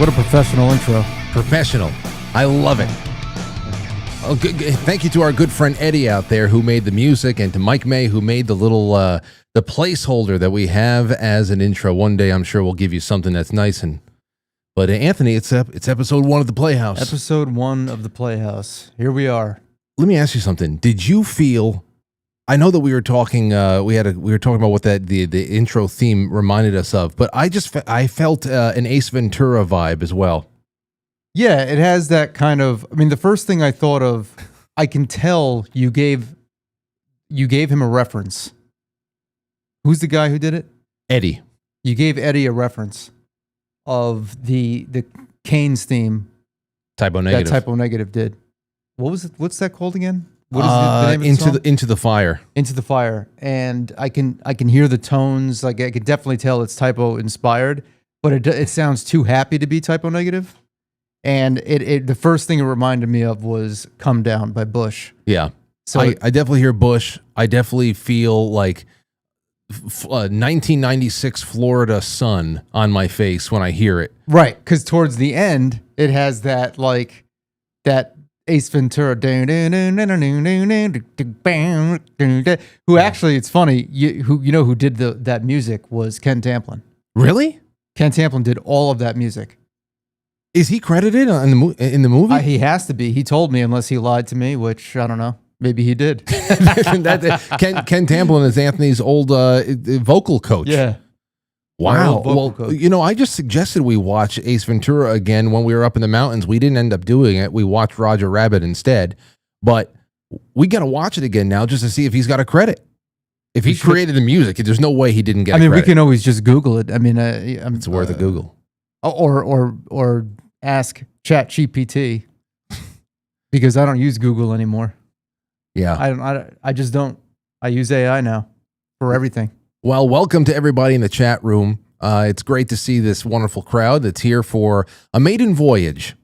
What a professional intro. Professional. I love it. Oh, thank you to our good friend Eddie out there who made the music, and to Mike May who made the little the placeholder that we have as an intro. One day I'm sure we'll give you something that's nice. But Anthony, it's episode 1 of the Playhouse. Episode 1 of the Playhouse. Here we are. Let me ask you something. Did you feel? I know that we were talking. We were talking about what the intro theme reminded us of, but I felt an Ace Ventura vibe as well. Yeah, it has that kind of. I mean, the first thing I thought of, I can tell you gave him a reference. Who's the guy who did it? Eddie. You gave Eddie a reference of the Kane's theme. Typo Negative. That Typo Negative did. What was it? What's that called again? What is the name of the song? Into the Fire. Into the Fire. And I can hear the tones. Like I can definitely tell it's Typo inspired, but it sounds too happy to be Typo Negative. And the first thing it reminded me of was "Come Down" by Bush. Yeah. So I definitely hear Bush. I definitely feel like 1996 Florida sun on my face when I hear it. Right, because towards the end it has that that Ace Ventura, who actually, it's funny, who did that music was Ken Tamplin. Really? Ken Tamplin did all of that music. Is he credited in the movie? He has to be. He told me, unless he lied to me, which I don't know. Maybe he did. Ken Tamplin is Anthony's old vocal coach. Yeah. Wow. Well, I just suggested we watch Ace Ventura again when we were up in the mountains. We didn't end up doing it. We watched Roger Rabbit instead. But we got to watch it again now just to see if he's got a credit. If he created the music, there's no way he didn't get a credit. We can always just Google it. I mean, it's worth a Google. Or ask ChatGPT, because I don't use Google anymore. Yeah. I just don't. I use AI now for everything. Well, welcome to everybody in the chat room. It's great to see this wonderful crowd that's here for a maiden voyage.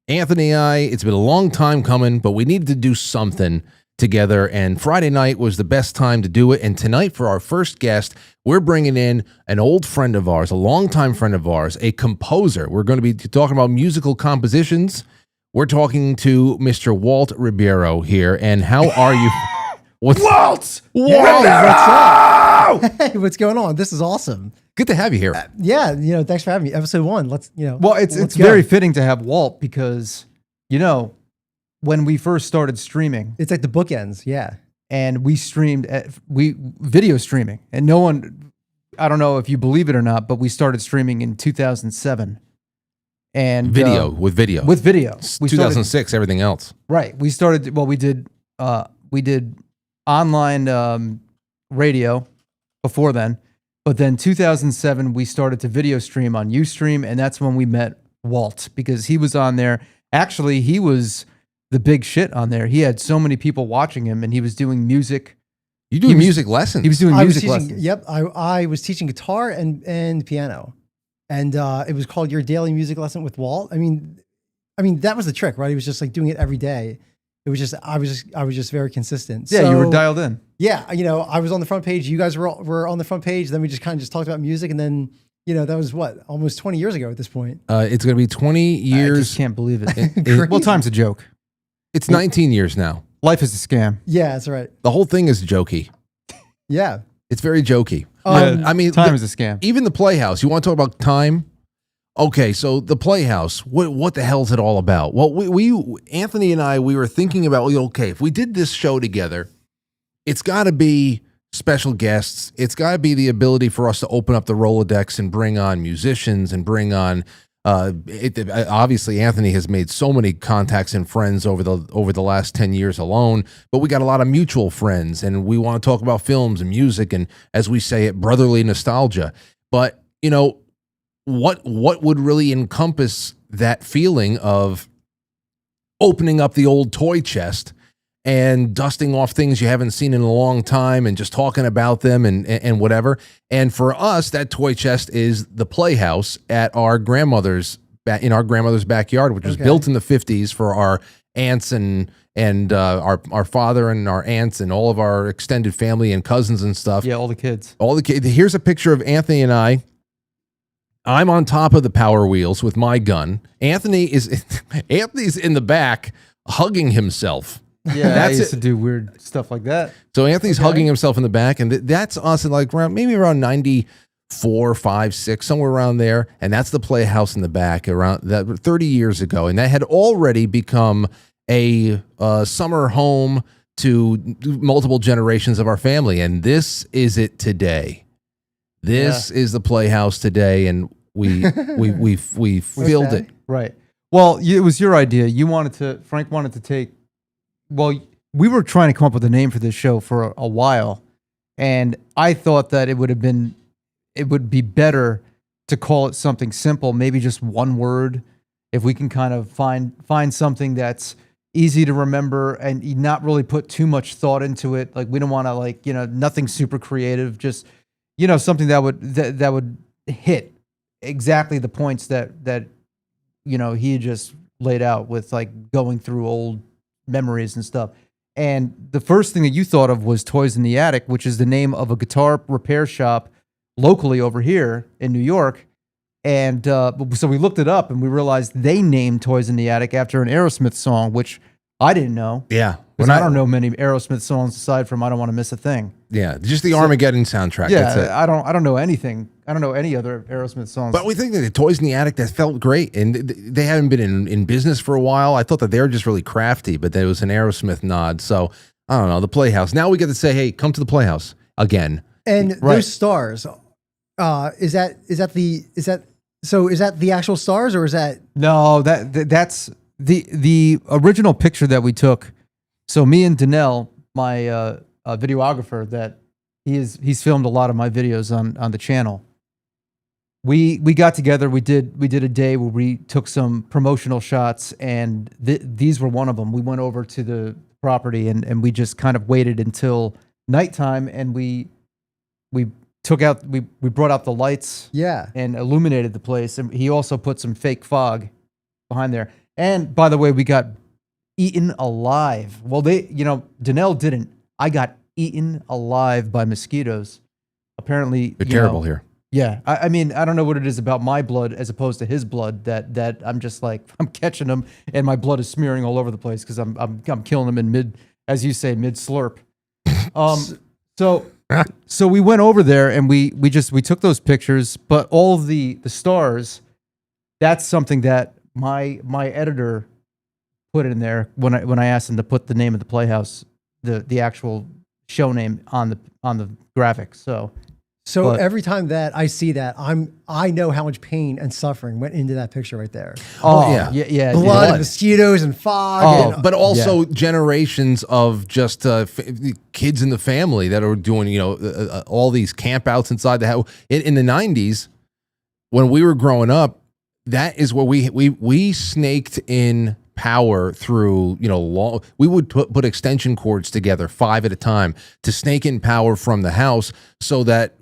Anthony and I, it's been a long time coming, but we needed to do something together, and Friday night was the best time to do it. And tonight, for our first guest, we're bringing in an old friend of ours, a longtime friend of ours, a composer. We're going to be talking about musical compositions. We're talking to Mr. Walt Ribeiro here. And how are you? Walt! Walt! What's up? Hey, what's going on? This is awesome. Good to have you here. Yeah, thanks for having me. Episode 1. Well, it's very fitting to have Walt because, when we first started streaming, it's like the bookends, yeah. And we streamed video streaming, and no one, I don't know if you believe it or not, but we started streaming in 2007. And with video. 2006, everything else. Right. We started. Well, we did online radio before then, but then 2007 we started to video stream on Ustream, and that's when we met Walt, because he was on there. Actually, he was the big shit on there. He had so many people watching him, and he was doing music. You doing music lessons? He was doing music lessons. Yep. I was teaching guitar and piano. And it was called Your Daily Music Lesson with Walt. I mean, that was the trick, right? He was just like doing it every day. It was just I was just very consistent. Yeah, so, you were dialed in. Yeah, I was on the front page. You guys were on the front page. Then we just kind of talked about music, and then that was almost 20 years ago at this point. It's going to be 20 years. I just can't believe it. Well, time's a joke. It's 19 years now. Life is a scam. Yeah, that's right. The whole thing is jokey. Yeah, it's very jokey. I mean, time is a scam. Even the Playhouse. You want to talk about time? Okay, so the Playhouse. What the hell is it all about? Well, we Anthony and I, we were thinking about, okay, if we did this show together, it's got to be special guests. It's got to be the ability for us to open up the Rolodex and bring on musicians and bring on. Obviously, Anthony has made so many contacts and friends over the last 10 years alone, but we got a lot of mutual friends, and we want to talk about films and music and, as we say it, brotherly nostalgia. But, what would really encompass that feeling of opening up the old toy chest and dusting off things you haven't seen in a long time and just talking about them and whatever. And for us, that toy chest is the Playhouse at our grandmother's backyard, which was built in the 50s for our aunts and our father and our aunts and all of our extended family and cousins and stuff. Yeah, all the kids. Here's a picture of Anthony and I I'm on top of the power wheels with my gun. Anthony's in the back hugging himself. Yeah, I That's used it. to do weird stuff like that. So Anthony's hugging himself in the back, and that's us in like maybe around 94, 5, 6, somewhere around there. And that's the Playhouse in the back around that 30 years ago. And that had already become a summer home to multiple generations of our family. And this is it today. This is the Playhouse today, and we filled it. Right. Well, it was your idea. Frank wanted to take. Well, we were trying to come up with a name for this show for a while, and I thought that it would be better to call it something simple, maybe just one word. If we can kind of find something that's easy to remember and not really put too much thought into it. Like we don't want to nothing super creative, just something that would hit exactly the points that he had just laid out with like going through old memories and stuff. And the first thing that you thought of was Toys in the Attic, which is the name of a guitar repair shop locally over here in New York. And so we looked it up and we realized they named Toys in the Attic after an Aerosmith song, which I didn't know. Yeah. Because I don't know many Aerosmith songs aside from I Don't Want to Miss a Thing. Yeah, just the Armageddon soundtrack. Yeah, That's it. I don't know anything. I don't know any other Aerosmith songs. But we think that the Toys in the Attic, that felt great. And they haven't been in business for a while. I thought that they were just really crafty, but there was an Aerosmith nod. So, I don't know, the Playhouse. Now we get to say, hey, come to the Playhouse again. And those stars, is that the actual stars, or is that? No, that's the original picture that we took. So me and Danelle, my videographer, that he's filmed a lot of my videos on the channel. We got together. We did a day where we took some promotional shots, and these were one of them. We went over to the property and we just kind of waited until nighttime, and we brought out the lights, and illuminated the place. And he also put some fake fog behind there. And by the way, we got eaten alive. Well, Danelle didn't. I got eaten alive by mosquitoes. Apparently, they're terrible here. Yeah, I mean, I don't know what it is about my blood as opposed to his blood that I'm just like I'm catching them, and my blood is smearing all over the place because I'm killing them in mid, as you say, mid slurp. So we went over there and we took those pictures, but all of the stars, that's something that my editor put in there when I asked him to put the name of the Playhouse, the actual show name on the graphics. So every time that I see that, I know how much pain and suffering went into that picture right there. Oh yeah, blood, and mosquitoes, and fog. But also generations of just kids in the family that are doing all these campouts inside the house. In the 90s, when we were growing up, that is where we snaked in power through long. We would put extension cords together 5 at a time to snake in power from the house, so that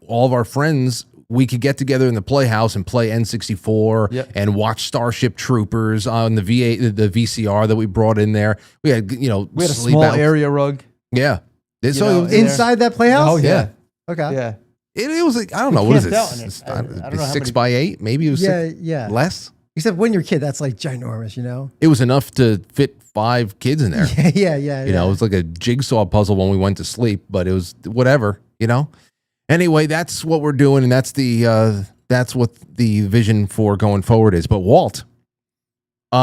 all of our friends, we could get together in the Playhouse and play N64 and watch Starship Troopers on the VCR that we brought in there. We had we had a small area rug. Yeah, inside that Playhouse. Oh yeah. Okay. Yeah. It was like, I don't know, what is it? I don't know, 6 by 8, maybe it was less. Except when you're a kid, that's like ginormous, It was enough to fit 5 kids in there. Yeah. It was like a jigsaw puzzle when we went to sleep, but it was whatever, Anyway, that's what we're doing, and that's what the vision for going forward is. But Walt, we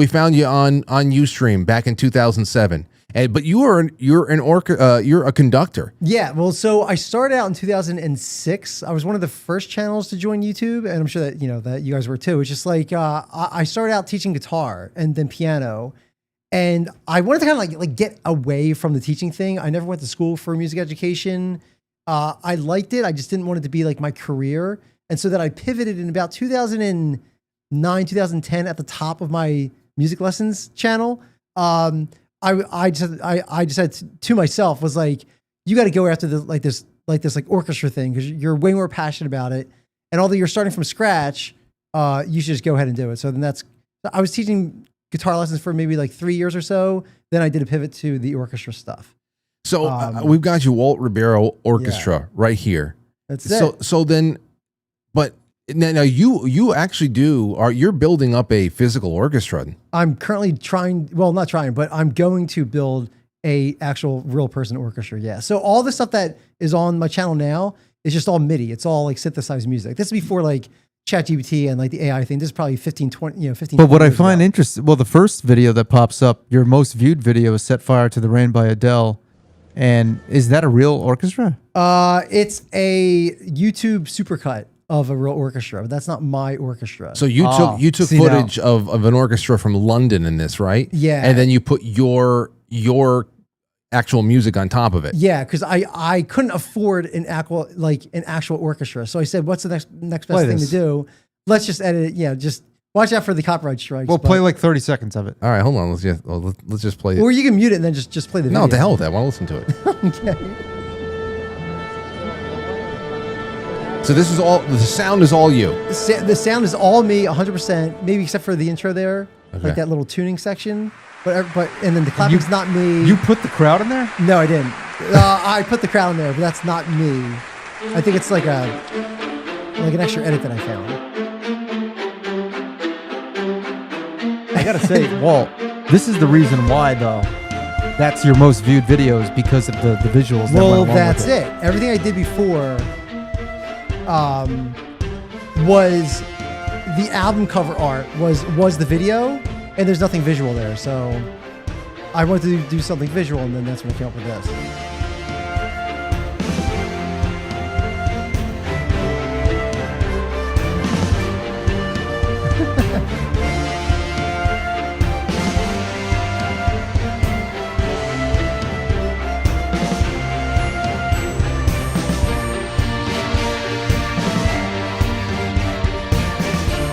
found you on Ustream back in 2007. But you're a conductor. Yeah, well, so I started out in 2006. I was one of the first channels to join YouTube, and I'm sure that that you guys were too. It's just like I started out teaching guitar and then piano, and I wanted to kind of like get away from the teaching thing. I never went to school for music education. I liked it. I just didn't want it to be like my career, and so that I pivoted in about 2009, 2010 at the top of my music lessons channel. I just said to myself, was like, you got to go after this orchestra thing, because you're way more passionate about it, and although you're starting from scratch, you should just go ahead and do it. So then I was teaching guitar lessons for maybe like 3 years or so. Then I did a pivot to the orchestra stuff. So we've got you Walt Ribeiro Orchestra right here. That's it. So then, But now you actually you're building up a physical orchestra. I'm currently not trying, but I'm going to build a actual real person orchestra. Yeah. So all the stuff that is on my channel now is just all MIDI. It's all like synthesized music. This is before like ChatGPT and like the AI thing. This is probably 15, 20, 15. But what 20 I years find ago. interesting, well, the first video that pops up, your most viewed video is "Set Fire to the Rain" by Adele, and is that a real orchestra? It's a YouTube supercut of a real orchestra, but that's not my orchestra. So you took see footage of an orchestra from London in this, right? Yeah. And then you put your actual music on top of it. Yeah, because I couldn't afford an actual orchestra. So I said, what's the next best thing to do? Let's just edit it. Yeah, just watch out for the copyright strikes. We'll play like 30 seconds of it. All right, hold on. Let's just play it. Or you can mute it and then just play the video. No, what the hell with that? I want to listen to it. Okay. So this is all, the sound is all you. The sound is all me, 100%, maybe except for the intro there, Okay. like that little tuning section. But and then the clapping's not me. You put the crowd in there? No, I didn't. I put the crowd in there, but that's not me. I think it's like an extra edit that I found. I gotta say, Walt, this is the reason why, though. That's your most viewed videos because of the visuals. That Well, went along that's with it. Everything I did before was the album cover art was the video, and there's nothing visual there. So I wanted to do something visual, and then that's when I came up with this.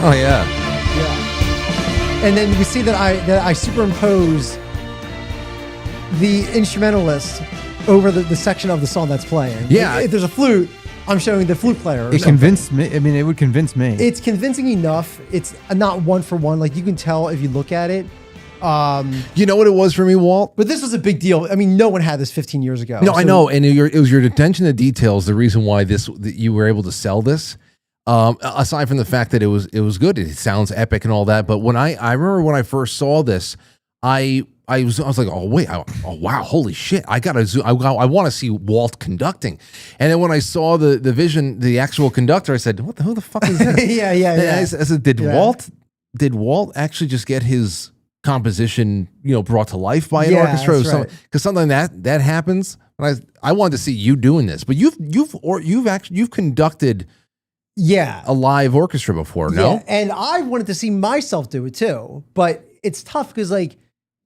Oh yeah. Yeah. And then we see that I superimpose the instrumentalist over the section of the song that's playing. Yeah. If there's a flute, I'm showing the flute player. or It something. convinced me. I mean, it would convince me. It's convincing enough. It's not one for one. Like you can tell if you look at it. You know what it was for me, Walt? But this was a big deal. I mean, no one had this 15 years ago. No, I So- know, and it was your attention to details. The reason why that you were able to sell this, aside from the fact that it was good, it sounds epic and all that. But when I remember when I first saw this, I was like, oh wait, oh wow, holy shit! I gotta zoom. I want to see Walt conducting. And then when I saw the actual conductor, I said, who the fuck is this? Yeah, yeah, And yeah. I said, did Yeah. Walt actually just get his composition, brought to life by an Yeah, orchestra? that's right. Because something that happens. And I wanted to see you doing this, but you've conducted Yeah. a live orchestra before, no? Yeah, and I wanted to see myself do it too, but it's tough because like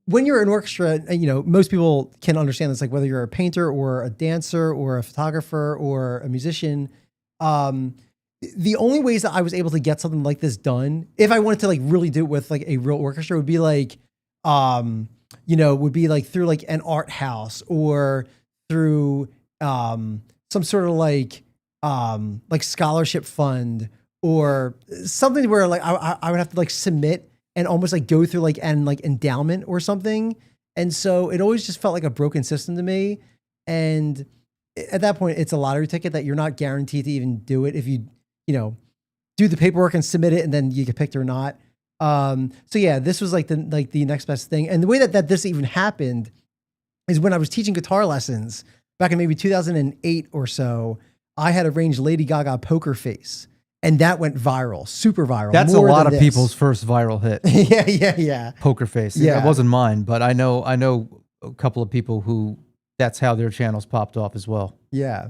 when you're an orchestra, most people can understand this, like whether you're a painter or a dancer or a photographer or a musician. The only ways that I was able to get something like this done, if I wanted to like really do it with like a real orchestra, would be like, through like an art house or through some sort of like scholarship fund or something where like I would have to like submit and almost like go through like endowment or something. And so it always just felt like a broken system to me. And at that point, it's a lottery ticket that you're not guaranteed to even do it if you do the paperwork and submit it and then you get picked or not. So yeah, this was like the next best thing. And the way that this even happened is when I was teaching guitar lessons back in maybe 2008 or so. I had arranged Lady Gaga Poker Face, and that went viral, super viral. That's a more lot than of this. people's first viral hit. Yeah. Poker Face. Yeah. It wasn't mine, but I know a couple of people who that's how their channels popped off as well. Yeah.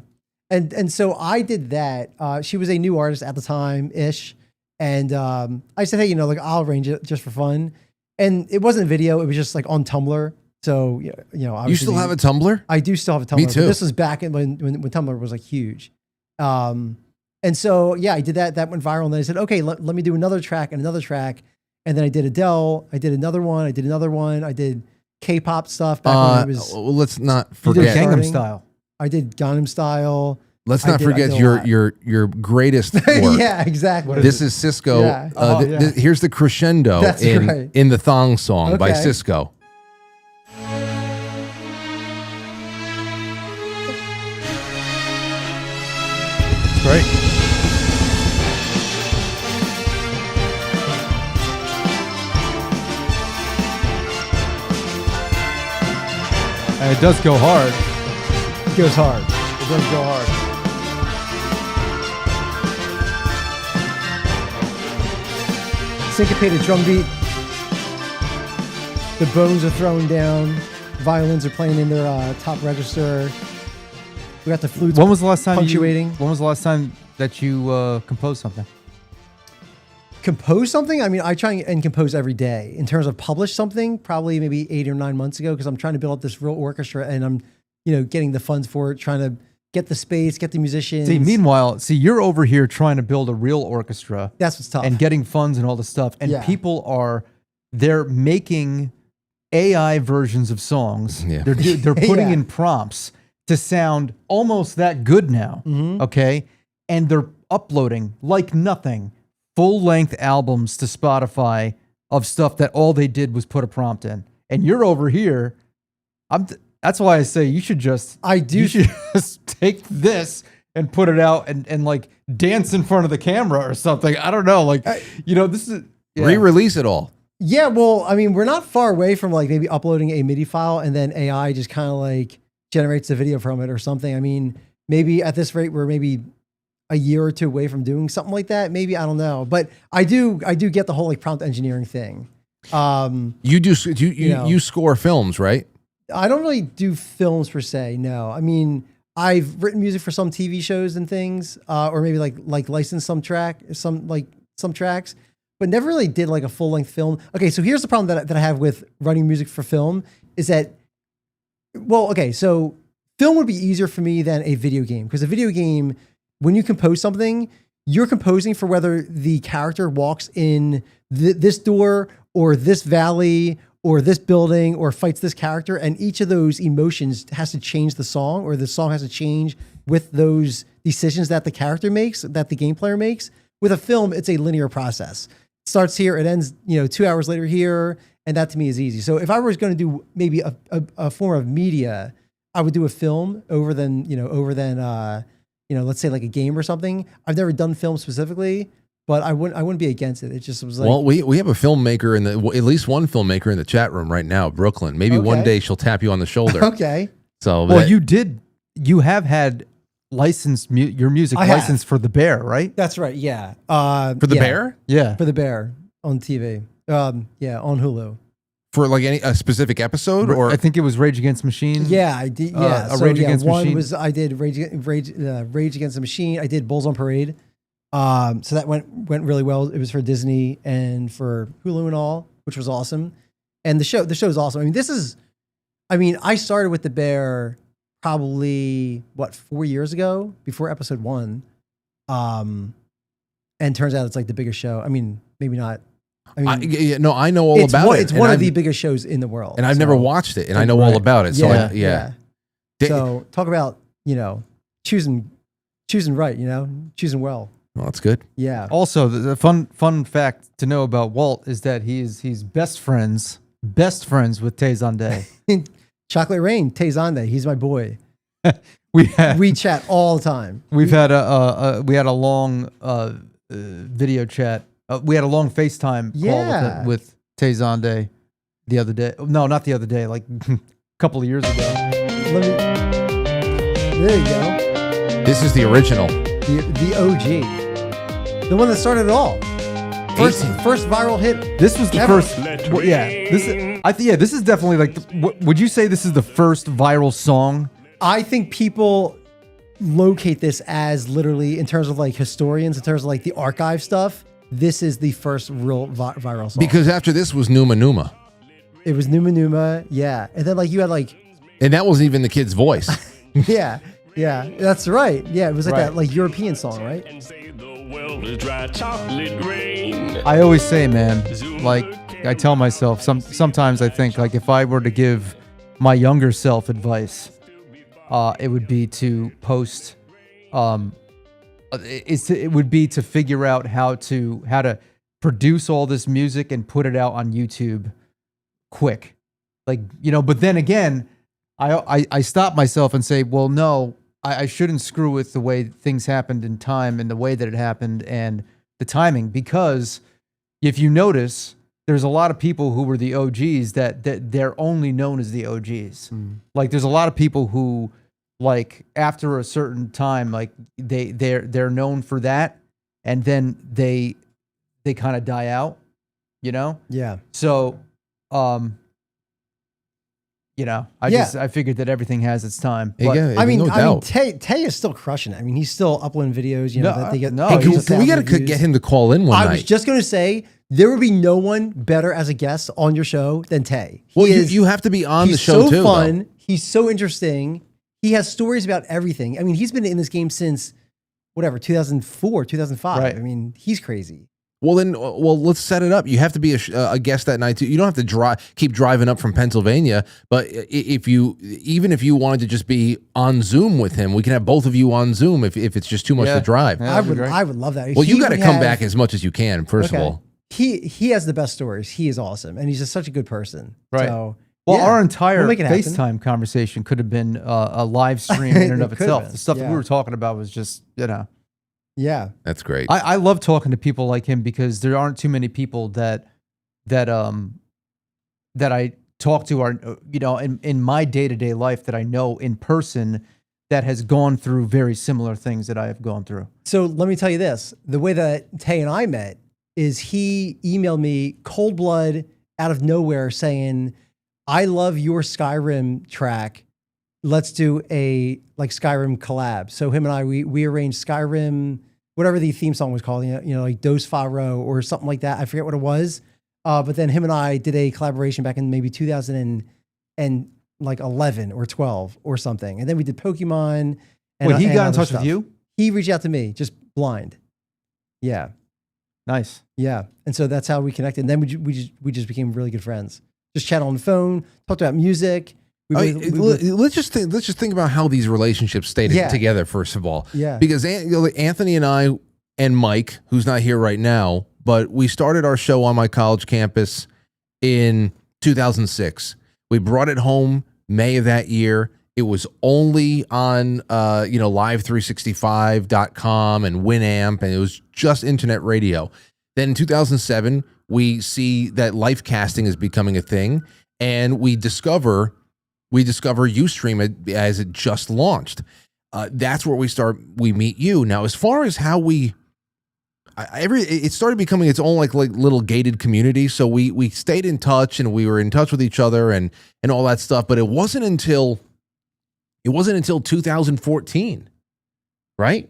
And so I did that. She was a new artist at the time ish. And I said, hey, I'll arrange it just for fun. And it wasn't a video. It was just like on Tumblr. So, You still have a Tumblr? I do still have a Tumblr. Me too. But this was back when Tumblr was like huge. And so, yeah, I did that. That went viral. And then I said, okay, let me do another track and another track. And then I did Adele. I did another one. I did another one. I did K-pop stuff back when it was. Let's not You did forget. Gangnam Starting. Style. I did Gangnam Style. Let's I not did forget a lot. your greatest work. Yeah, exactly. This is Cisco. Yeah. Yeah. Here's the crescendo That's in right. in the Thong Song by Okay. Cisco. Great. And it does go hard. It goes hard. It does go hard. Syncopated drum beat. The bones are thrown down. Violins are playing in their top register. We got the flutes. When was the last time punctuating? when was the last time that you composed something? Compose something? I mean, I try and compose every day. In terms of publish something, probably maybe 8 or 9 months ago, because I'm trying to build up this real orchestra, and I'm, getting the funds for it, trying to get the space, get the musicians. Meanwhile, you're over here trying to build a real orchestra. That's what's tough. And getting funds and all this stuff. And Yeah. people they're making AI versions of songs. Yeah. They're putting Yeah. in prompts to sound almost that good now. Mhm. Okay. And they're uploading like nothing full-length albums to Spotify of stuff that all they did was put a prompt in. And you're over here. That's why I say you should just you should just take this and put it out and like dance in front of the camera or something. I don't know. Like, this is Re-release it all. Yeah, well, I mean, we're not far away from like maybe uploading a MIDI file and then AI just kind of like generates the video from it or something. I mean, maybe at this rate, we're maybe a year or two away from doing something like that. Maybe, I don't know. But I do get the whole like prompt engineering thing. You score films, right? I don't really do films per se. No, I mean, I've written music for some TV shows and things, or maybe like licensed some tracks, but never really did like a full length film. Okay, so here's the problem that I have with writing music for film is that, well, okay, so film would be easier for me than a video game, because a video game, when you compose something, you're composing for whether the character walks in this door or this valley or this building or fights this character, and each of those emotions has to change the song, or the song has to change with those decisions that the character makes, that the game player makes. With a film, it's a linear process. It starts here, it ends 2 hours later here, and that to me is easy. So if I was going to do maybe a form of media, I would do a film over than let's say like a game or something. I've never done film specifically, but I wouldn't be against it. It just was like, well, we have a filmmaker at least one filmmaker in the chat room right now, Brooklyn. Maybe one day she'll tap you on the shoulder. Okay. So, well, you have had your music licensed for The Bear, right? That's right. Yeah. For The Bear? Yeah. For The Bear on TV. On Hulu. For like a specific episode, or I think it was Rage Against the Machine. Yeah, I did. Yeah, Rage Against the Machine. I did Rage Against the Machine. I did Bulls on Parade. So that went really well. It was for Disney and for Hulu and all, which was awesome. And the show is awesome. I started with The Bear probably 4 years ago, before episode 1. And turns out it's like the biggest show. I mean, maybe not. I know all about it. It's one of the biggest shows in the world. And I've never watched it, and I know all about it. So yeah. So talk about, choosing right, choosing well. Well, that's good. Yeah. Also, the fun fact to know about Walt is that he's best friends with Tay Zonday. Chocolate Rain, Tay Zonday, he's my boy. we chat all the time. We had a long video chat. We had a long FaceTime call with Tay Zonday the other day. No, not the other day, like a couple of years ago. There you go. This is the original. The OG. The one that started it all. First viral hit. This was the first. Well, yeah. This is definitely like. Would you say this is the first viral song? I think people locate this as literally, in terms of like historians, in terms of like the archive stuff, this is the first real viral song. Because after this was Numa Numa. It was Numa Numa, yeah. And then like you had like... And that wasn't even the kid's voice. Yeah, that's right. Yeah, it was like that like European song, right? I always say, man, like I tell myself, sometimes I think like if I were to give my younger self advice, it would be to post... it would be to figure out how to produce all this music and put it out on YouTube quick. Like, but then again, I stop myself and say, well, no, I shouldn't screw with the way things happened in time and the way that it happened and the timing, because if you notice, there's a lot of people who were the OGs that they're only known as the OGs. Like there's a lot of people who like after a certain time, like they're known for that, and then they kind of die out, you know? Yeah. So, you know, I figured that everything has its time. But Yeah, I mean, no doubt. Tay is still crushing it. I mean, he's still uploading videos. You know that they get. no, Hey, he's we got to get him to call in one I night. was just going to say there would be no one better as a guest on your show than Tay. Well, you have to be on the show so too. Fun. Though. He's so interesting. He has stories about everything. I mean, he's been in this game since whatever 2004, 2005. Right. I mean, he's crazy. Well, then, let's set it up. You have to be a guest that night too. You don't have to keep driving up from Pennsylvania. But even if you wanted to just be on Zoom with him, we can have both of you on Zoom if it's just too much to drive. Yeah, I would love that. Well, you got to come back as much as you can. First of all, he has the best stories. He is awesome, and he's just such a good person. Right. So, well, yeah, our entire we'll make it happen. FaceTime conversation could have been a live stream in and of It could itself. have The stuff been, that yeah. we were talking about was just, you know. Yeah. that's great. I love talking to people like him because there aren't too many people that I talk to are, you know, in my day-to-day life that I know in person that has gone through very similar things that I have gone through. So let me tell you this: the way that Tay and I met is he emailed me cold blood out of nowhere saying, "I love your Skyrim track. Let's do a like Skyrim collab." So him and I, we arranged Skyrim, whatever the theme song was called, you know, like Dos Fa Ro or something like that. I forget what it was. But then him and I did a collaboration back in maybe 2011 or 12 or something. And then we did Pokemon. And, Wait, he and got in other touch stuff. with you? He reached out to me, just blind. Yeah. Nice. Yeah. And so that's how we connected. And then we just became really good friends. Just chat on the phone, talked about music. Let's just think about how these relationships stayed together. First of all, because Anthony and I and Mike, who's not here right now, but we started our show on my college campus in 2006. We brought it home May of that year. It was only on live365.com and Winamp, and it was just internet radio. Then in 2007, we see that live casting is becoming a thing, and we discover Ustream as it just launched. That's where we meet you. Now, as far as how it started becoming its own like little gated community. So we stayed in touch and we were in touch with each other and all that stuff. But it wasn't until 2014, right?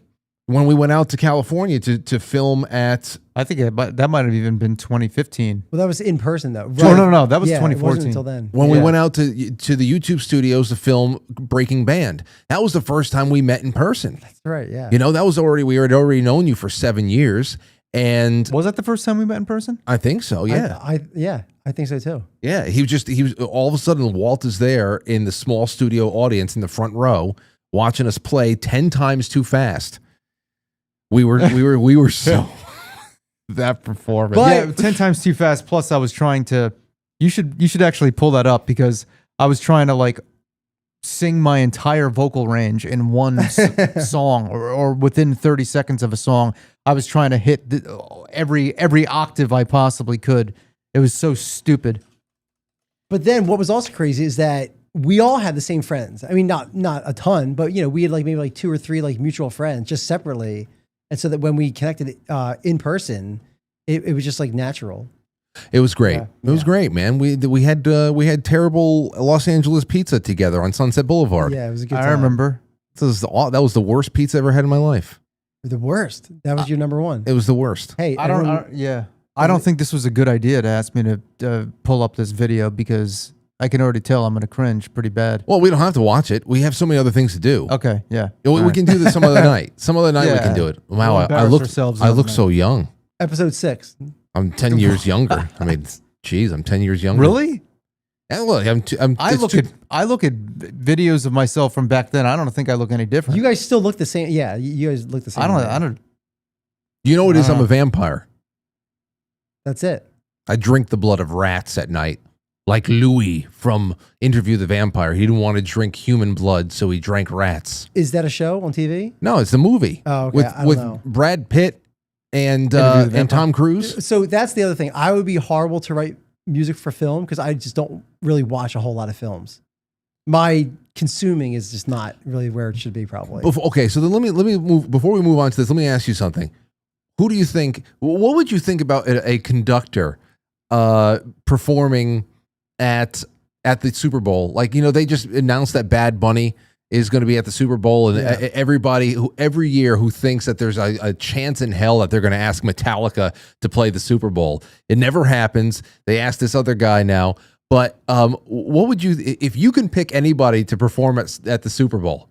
When we went out to California to film at. I think that might have even been 2015. Well, that was in person though. Right. No, that was 2014. It wasn't until then. When we went out to the YouTube studios to film Breaking Band. That was the first time we met in person. That's right. Yeah. You know, we had already known you for 7 years. And was that the first time we met in person? I think so. Yeah. I think so too. Yeah. He was all of a sudden Walt is there in the small studio audience in the front row watching us play 10 times too fast. We were so that performance. But, 10 times too fast. Plus I was trying to, you should actually pull that up because I was trying to like sing my entire vocal range in one song or within 30 seconds of a song. I was trying to hit every octave I possibly could. It was so stupid. But then what was also crazy is that we all had the same friends. I mean, not a ton, but you know, we had like maybe like 2 or 3 like mutual friends just separately. And so that when we connected in person, it was just like natural. It was great. It was great, man. We had terrible Los Angeles pizza together on Sunset Boulevard. Yeah, it was a good time. I remember. That was the worst pizza I ever had in my life. The worst. That was your number one. It was the worst. Hey, I don't think this was a good idea to ask me to pull up this video because I can already tell I'm going to cringe pretty bad. Well, we don't have to watch it. We have so many other things to do. Okay, yeah. We can do this some other night. Some other night we can do it. Wow, I look so young. Episode 6. I'm 10 years younger. I mean, geez, I'm 10 years younger. Really? Yeah, look, I look at videos of myself from back then. I don't think I look any different. You guys still look the same. Yeah, you guys look the same. I don't. You know what it is? I'm a vampire. That's it. I drink the blood of rats at night. Like Louis from Interview the Vampire. He didn't want to drink human blood, so he drank rats. Is that a show on TV? No, it's the movie. Oh, okay. I don't know. With Brad Pitt and Tom Cruise. So that's the other thing. I would be horrible to write music for film because I just don't really watch a whole lot of films. My consuming is just not really where it should be, probably. Okay, so then let me move before we move on to this. Let me ask you something. Who do you think? What would you think about a conductor performing at the Super Bowl? Like, they just announced that Bad Bunny is going to be at the Super Bowl, and everybody every year who thinks that there's a chance in hell that they're going to ask Metallica to play the Super Bowl. It never happens. They asked this other guy now, but what would you, if you can pick anybody to perform at the Super Bowl?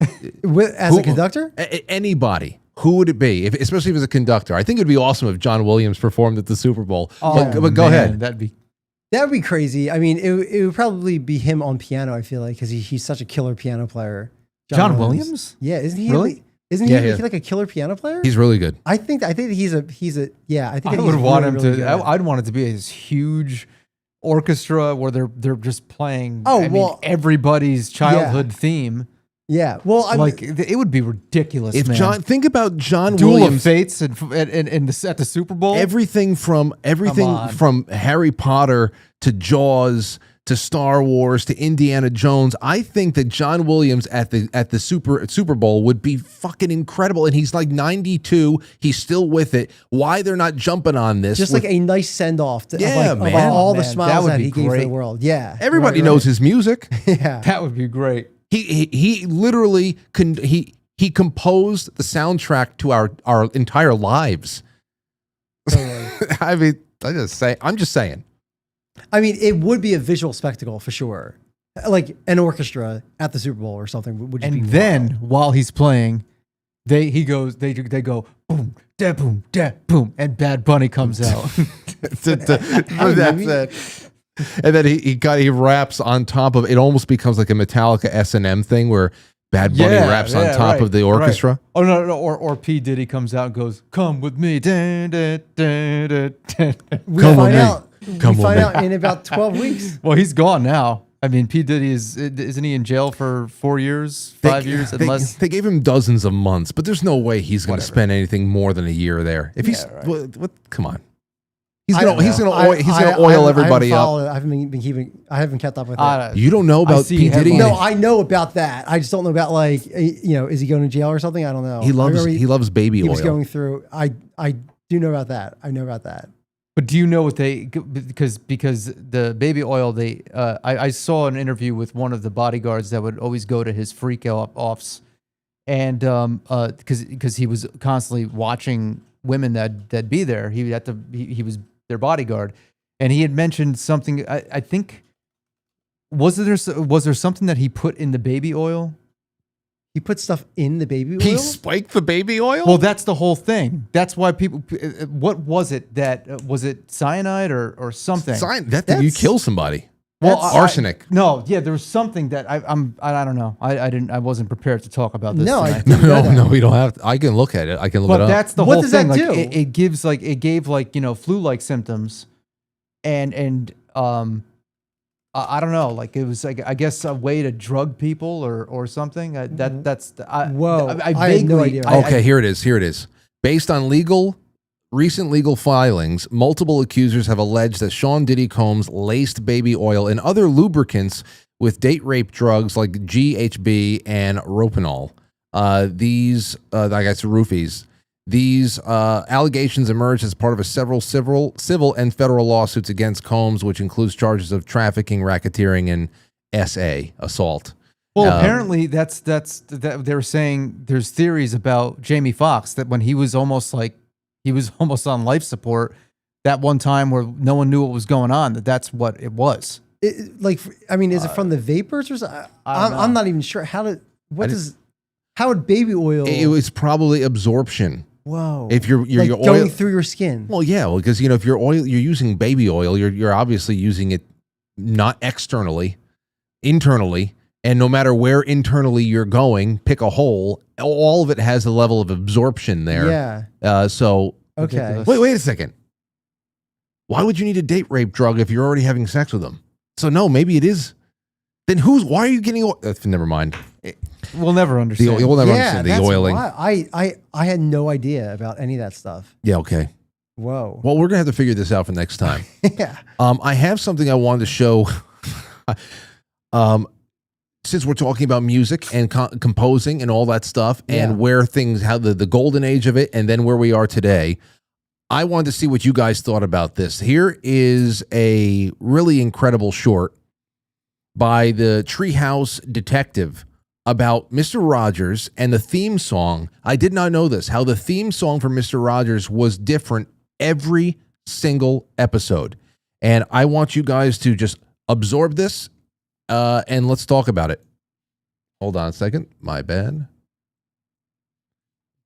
As a conductor? Anybody. Who would it be? Especially if it's a conductor. I think it'd be awesome if John Williams performed at the Super Bowl. But go ahead. That would be crazy. I mean, it would probably be him on piano, I feel like, because he's such a killer piano player. John Williams? Yeah, isn't he? Really? Isn't he like a killer piano player? He's really good. I think he's a yeah. I think I would want him to. I'd want it to be this huge orchestra where they're just playing. I mean, everybody's childhood theme. Yeah, well, it would be ridiculous. If man. Think about John Duel Williams of Fates at the Super Bowl. Everything from Harry Potter to Jaws to Star Wars to Indiana Jones. I think that John Williams at the Super Bowl would be fucking incredible. And he's like 92. He's still with it. Why they're not jumping on this? Just like a nice send off. Man. Of all the smiles that he gave to the world. Yeah, everybody knows his music. Yeah, that would be great. He literally he composed the soundtrack to our entire lives. I mean, I'm just saying. I mean, it would be a visual spectacle for sure, like an orchestra at the Super Bowl or something. And then while he's playing, they go boom, da boom, da boom, and Bad Bunny comes out. That's it. And then he raps on top of it. Almost becomes like a Metallica S&M thing where Bad Bunny raps on top of the orchestra. Right. Oh no, or P Diddy comes out and goes, "Come with me." Dun, dun, dun, dun, dun. We find out in about 12 weeks. Well, he's gone now. I mean, P Diddy isn't he in jail for 4 years, 5 years, unless they gave him dozens of months, but there's no way he's going to spend anything more than a year there. If he's what? Come on. He's gonna oil everybody up. I haven't kept up with it. You don't know about P Diddy? No, I know about that. I just don't know about is he going to jail or something? I don't know. He loves baby oil. He was going through. I do know about that. I know about that. But do you know what because the baby oil I saw an interview with one of the bodyguards that would always go to his freak offs, and because he was constantly watching women that'd be there. He was their bodyguard, and he had mentioned something. I think was there something that he put in the baby oil? He put stuff in the baby oil? He spiked the baby oil? Well, that's the whole thing. That's why people. What was it? Was it cyanide or something? You kill somebody. Well, arsenic. There was something that I don't know. I wasn't prepared to talk about this. No, no, we don't have. I can look at it. I can look it up. But that's the whole thing. What does that do? It gave flu-like symptoms, and I don't know. Like it was I guess a way to drug people or something. That's whoa. I had no idea. Okay, here it is. Based on recent legal filings, multiple accusers have alleged that Sean Diddy Combs laced baby oil and other lubricants with date rape drugs like GHB and Ropanol. These, I guess, roofies. These allegations emerged as part of several civil and federal lawsuits against Combs, which includes charges of trafficking, racketeering, and SA assault. Well, apparently that they were saying there's theories about Jamie Foxx that when he was almost on life support that one time where no one knew what was going on, that's what it was. Is it from the vapors or something? I'm not even sure how would baby oil? It was probably absorption. Whoa! If your oil going through your skin. Well, yeah, because if you're using baby oil, you're obviously using it not externally, internally, and no matter where internally you're going, pick a hole. All of it has a level of absorption there. Yeah. So okay. Wait a second. Why would you need a date rape drug if you're already having sex with them? So no, maybe it is. Then why are you getting? Never mind. we'll never understand. You'll never Yeah, understand the that's oiling. why I had no idea about any of that stuff. Yeah, okay. Whoa. Well, we're gonna have to figure this out for next time. Yeah. I have something I wanted to show. Since we're talking about music and composing and all that stuff, and Yeah. where things, how the golden age of it, and then where we are today, I wanted to see what you guys thought about this. Here is a really incredible short by the Treehouse Detective about Mr. Rogers and the theme song. I did not know this, how the theme song for Mr. Rogers was different every single episode. And I want you guys to just absorb this, and let's talk about it. Hold on a second. My bad.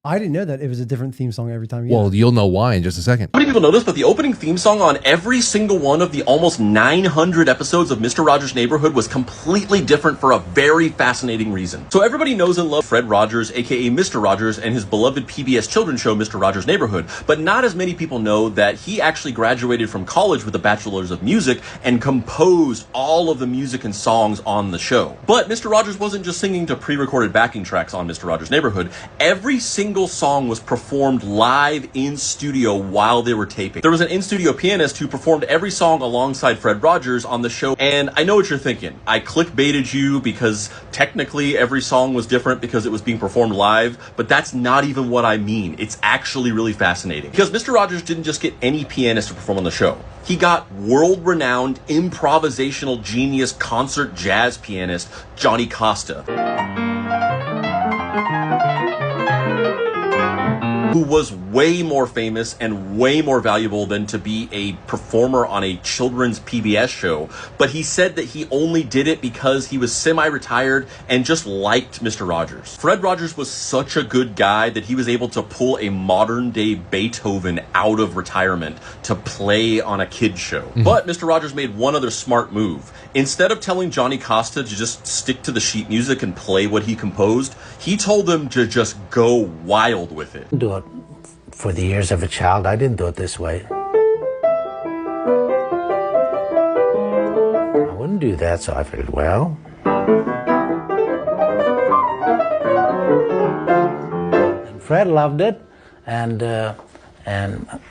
I didn't know that it was a different theme song every time. Well, you'll know why in just a second. How many people know this, but the opening theme song on every single one of the almost 900 episodes of Mr. Rogers' Neighborhood was completely different for a very fascinating reason. So everybody knows and loves Fred Rogers, aka Mr. Rogers, and his beloved PBS children's show, Mr. Rogers' Neighborhood, but not as many people know that he actually graduated from college with a bachelor's of music and composed all of the music and songs on the show. But Mr. Rogers wasn't just singing to pre-recorded backing tracks on Mr. Rogers' Neighborhood. Every single song was performed live in studio while they were taping. There was an in-studio pianist who performed every song alongside Fred Rogers on the show, and I know what you're thinking. I clickbaited you because technically every song was different because it was being performed live, but that's not even what I mean. It's actually really fascinating. Because Mr. Rogers didn't just get any pianist to perform on the show. He got world-renowned improvisational genius concert jazz pianist Johnny Costa, who was way more famous and way more valuable than to be a performer on a children's PBS show. But he said that he only did it because he was semi-retired and just liked Mr. Rogers. Fred Rogers was such a good guy that he was able to pull a modern-day Beethoven out of retirement to play on a kid's show. But Mr. Rogers made one other smart move. Instead of telling Johnny Costa to just stick to the sheet music and play what he composed, he told him to just go wild with it. Do it for the ears of a child. I didn't do it this way. I wouldn't do that, so I figured, well. And Fred loved it, and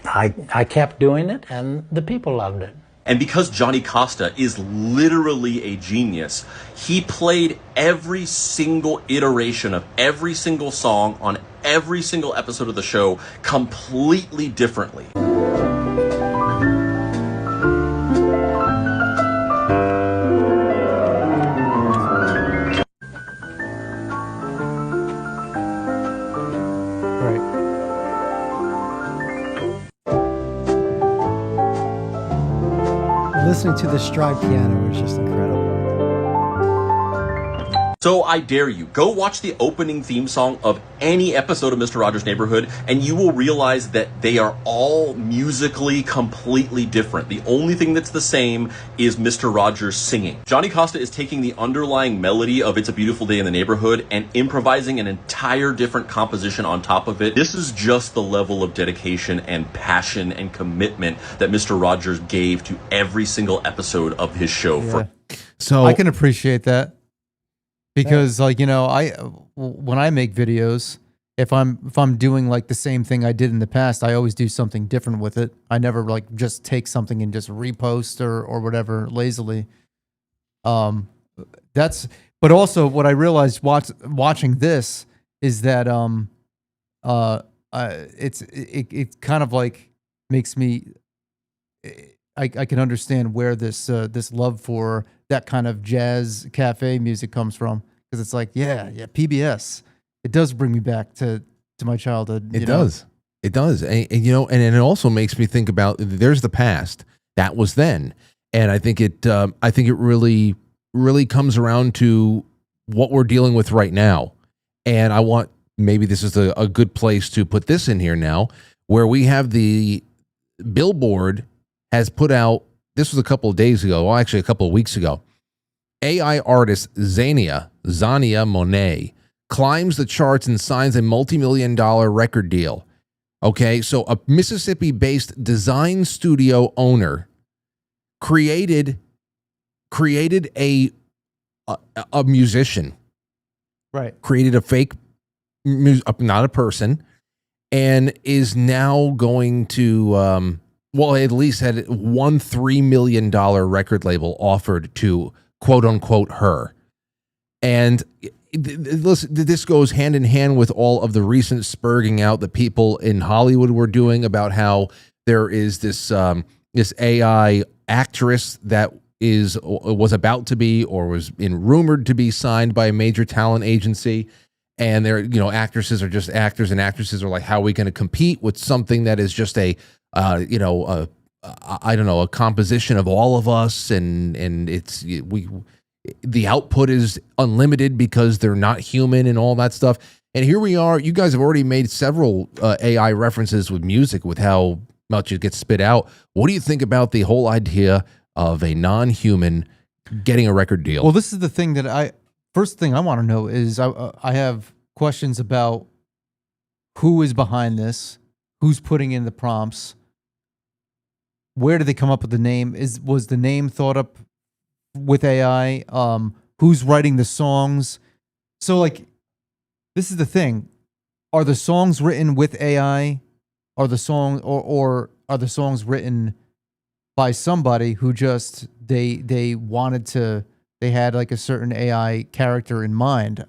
I kept doing it, and the people loved it. And because Johnny Costa is literally a genius, he played every single iteration of every single song on every single episode of the show completely differently. Listening to the stride piano is just incredible. So I dare you, go watch the opening theme song of any episode of Mr. Rogers' Neighborhood, and you will realize that they are all musically completely different. The only thing that's the same is Mr. Rogers singing. Johnny Costa is taking the underlying melody of It's a Beautiful Day in the Neighborhood and improvising an entire different composition on top of it. This is just the level of dedication and passion and commitment that Mr. Rogers gave to every single episode of his show. Yeah. So I can appreciate that. Because like, you know, when I make videos, if I'm doing like the same thing I did in the past, I always do something different with it. I never like just take something and just repost or whatever lazily. But also what I realized watching this is that it kind of like makes me I can understand where this love for that kind of jazz cafe music comes from, because it's like, yeah, PBS. It does bring me back to my childhood. It does. And, you know, and it also makes me think about, there's the past, that was then. And I think it really, really comes around to what we're dealing with right now. And maybe this is a good place to put this in here now, where we have the Billboard has put out, this was a couple of days ago, well, actually a couple of weeks ago, AI artist Zania Monet climbs the charts and signs a multi-million-dollar record deal. Okay, so a Mississippi-based design studio owner created a musician Right. created a fake, not a person, and is now going to, well, at least had one $3 million record label offered to quote unquote her. And listen, this goes hand in hand with all of the recent spurging out that people in Hollywood were doing about how there is this this AI actress that was about to be or was rumored to be signed by a major talent agency. And they're, actresses are just actors, and actresses are like, how are we going to compete with something that is just a composition of all of us, and the output is unlimited because they're not human and all that stuff. And here we are. You guys have already made several AI references with music, with how much it gets spit out. What do you think about the whole idea of a non-human getting a record deal? Well, this is the thing that first thing I want to know is I have questions about who is behind this, who's putting in the prompts, where did they come up with the name? Was the name thought up with AI? Who's writing the songs? So, like, this is the thing: are the songs written with AI? Are the song or are the songs written by somebody who just they wanted to? They had like a certain AI character in mind.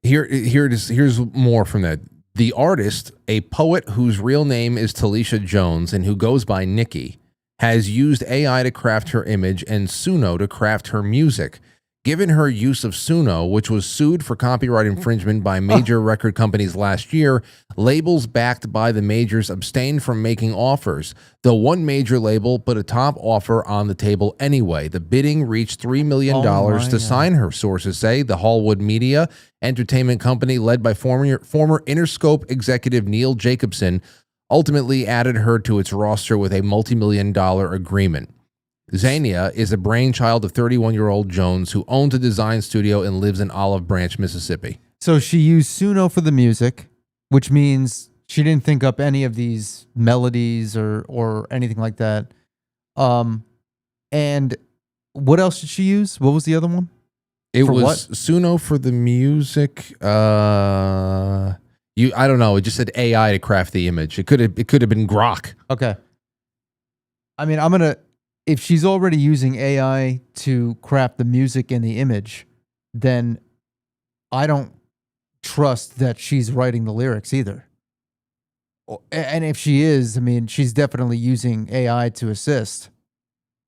Here it is. Here's more from that. The artist, a poet whose real name is Talisha Jones and who goes by Nikki, has used AI to craft her image and Suno to craft her music. Given her use of Suno, which was sued for copyright infringement by major record companies last year, labels backed by the majors abstained from making offers, though one major label put a top offer on the table anyway. The bidding reached $3 million to sign her, sources say. The Hallwood Media entertainment company, led by former Interscope executive Neil Jacobson, ultimately added her to its roster with a multi-million-dollar agreement. Xania is a brainchild of 31-year-old Jones, who owns a design studio and lives in Olive Branch, Mississippi. So she used Suno for the music, which means she didn't think up any of these melodies or anything like that. And what else did she use? What was the other one? It For was what? Suno for the music. I don't know. It just said AI to craft the image. It could have been Grok. Okay. I mean, if she's already using AI to craft the music and the image, then I don't trust that she's writing the lyrics either. And if she is, I mean, she's definitely using AI to assist,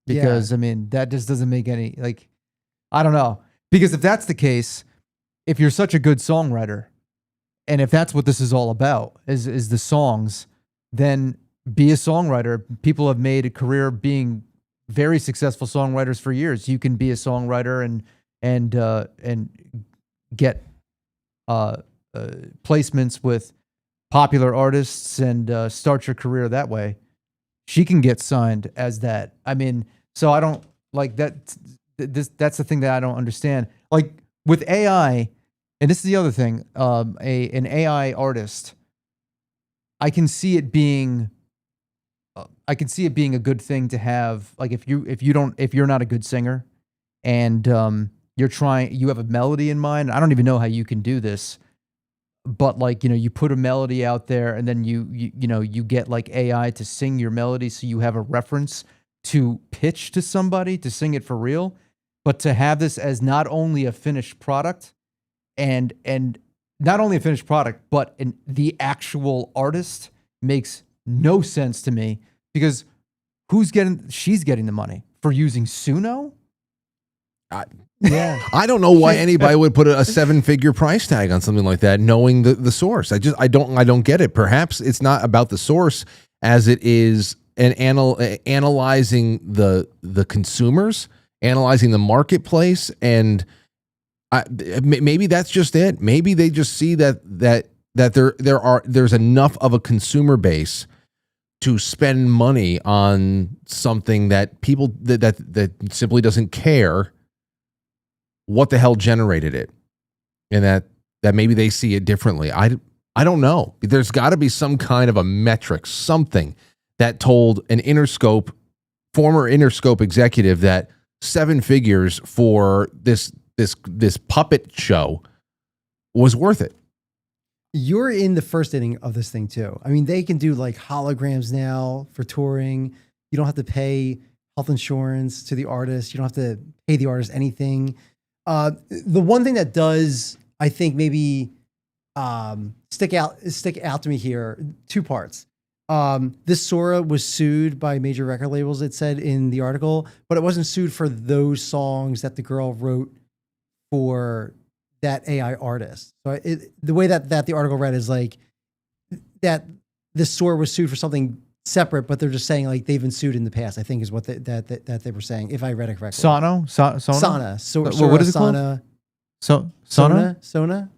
because I mean, that just doesn't make any, like, I don't know. Because if that's the case, if you're such a good songwriter, and if that's what this is all about, is the songs, then be a songwriter. People have made a career being very successful songwriters for years. You can be a songwriter and get placements with popular artists and start your career that way. She can get signed as that. I mean, so I don't like that. That's the thing that I don't understand. Like with AI, and this is the other thing. An AI artist, I can see it being a good thing to have. Like if you're not a good singer, and you have a melody in mind. I don't even know how you can do this, but like, you put a melody out there, and then you get like AI to sing your melody, so you have a reference to pitch to somebody to sing it for real. But to have this as not only a finished product, and not only a finished product, but the actual artist, makes no sense to me, because she's getting the money for using Suno? I don't know why anybody would put a 7-figure price tag on something like that, knowing the source. I don't get it. Perhaps it's not about the source as it is analyzing the consumers, analyzing the marketplace, and maybe that's just it. Maybe they just see that there's enough of a consumer base to spend money on something that people that simply doesn't care what the hell generated it, and that maybe they see it differently. I don't know. There's got to be some kind of a metric, something that told an former Interscope executive that 7 figures for this puppet show was worth it. You're in the first inning of this thing too. I mean, they can do like holograms now for touring. You don't have to pay health insurance to the artist. You don't have to pay the artist anything. The one thing that does, I think, maybe stick out to me here, two parts. This Sora was sued by major record labels, it said in the article, but it wasn't sued for those songs that the girl wrote for that AI artist. So the way that the article read is like that this Sora was sued for something separate, but they're just saying like they've been sued in the past, I think is what that they were saying, if I read it correctly. Sona? Sana. What is it called? Sona? Sona? Sona?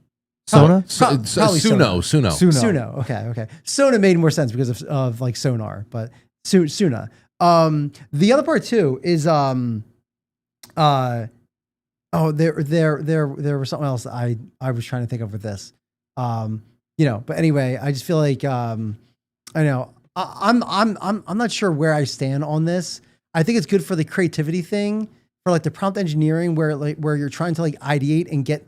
Probably Suno. Okay. Sona made more sense because of like sonar, but Suna. The other part too is there was something else I was trying to think of with this. But anyway, I just feel like I know I'm not sure where I stand on this. I think it's good for the creativity thing, for like the prompt engineering where you're trying to like ideate and get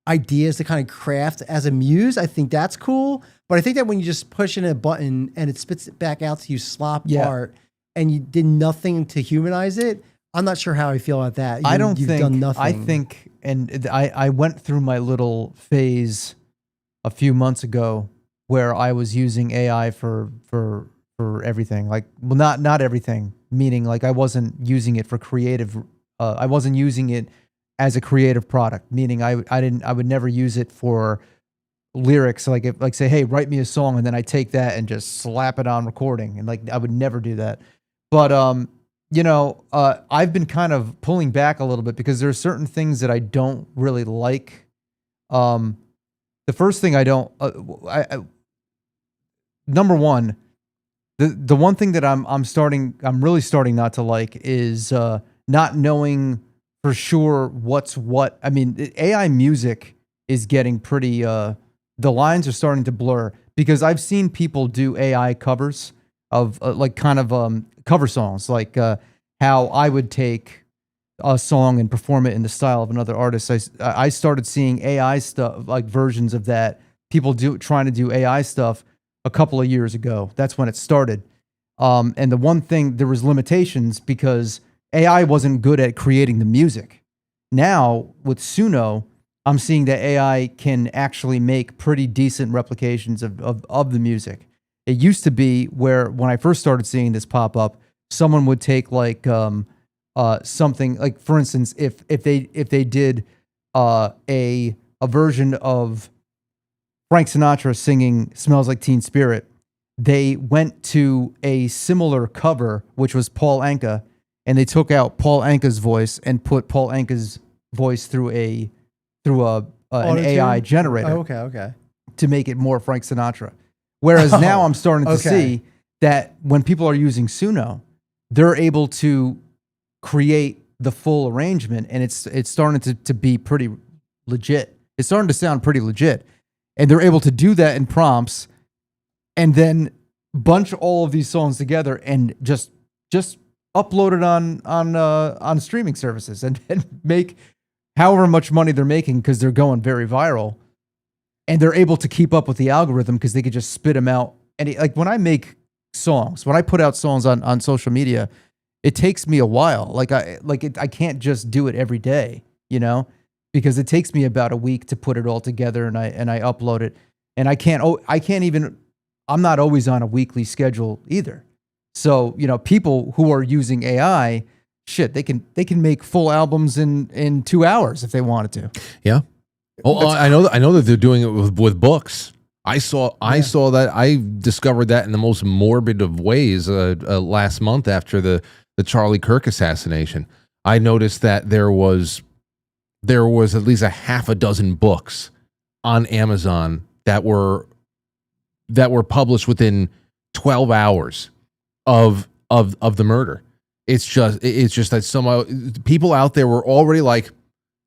ideas to kind of craft as a muse. I think that's cool. But I think that when you just push in a button and it spits it back out to you slop art and you did nothing to humanize it, I'm not sure how I feel about that. You've done nothing. I think, and I went through my little phase a few months ago where I was using AI for everything. Like, well, not everything, meaning like I wasn't using it for creative. I wasn't using it as a creative product, meaning I would never use it for lyrics. Like say, hey, write me a song, and then I take that and just slap it on recording, and like I would never do that. But I've been kind of pulling back a little bit because there are certain things that I don't really like. The first thing I don't, number one, the one thing that I'm really starting not to like is not knowing for sure what's what. I mean, AI music is getting pretty, the lines are starting to blur because I've seen people do AI covers of cover songs, like how I would take a song and perform it in the style of another artist. I started seeing AI stuff, like versions of that, people trying to do AI stuff a couple of years ago. That's when it started. And the one thing, there was limitations because AI wasn't good at creating the music. Now with Suno, I'm seeing that AI can actually make pretty decent replications of the music. It used to be where when I first started seeing this pop up, someone would take like something like, for instance, if they did a version of Frank Sinatra singing "Smells Like Teen Spirit," they went to a similar cover, which was Paul Anka, and they took out Paul Anka's voice and put Paul Anka's voice through an AI generator. Oh, okay. To make it more Frank Sinatra. Whereas now I'm starting to see that when people are using Suno, they're able to create the full arrangement, and it's starting to be pretty legit. It's starting to sound pretty legit. And they're able to do that in prompts and then bunch all of these songs together and just upload it on streaming services and make however much money they're making because they're going very viral. And they're able to keep up with the algorithm because they could just spit them out. And like when I make songs, when I put out songs on social media, it takes me a while. I can't just do it every day, because it takes me about a week to put it all together and I upload it. And I'm not always on a weekly schedule either. So, people who are using AI, they can make full albums in 2 hours if they wanted to. Yeah. Oh, I know that they're doing it with books. I saw that. I discovered that in the most morbid of ways last month after the Charlie Kirk assassination. I noticed that there was at least a half a dozen books on Amazon that were published within 12 hours of the murder. It's just that somehow people out there were already like,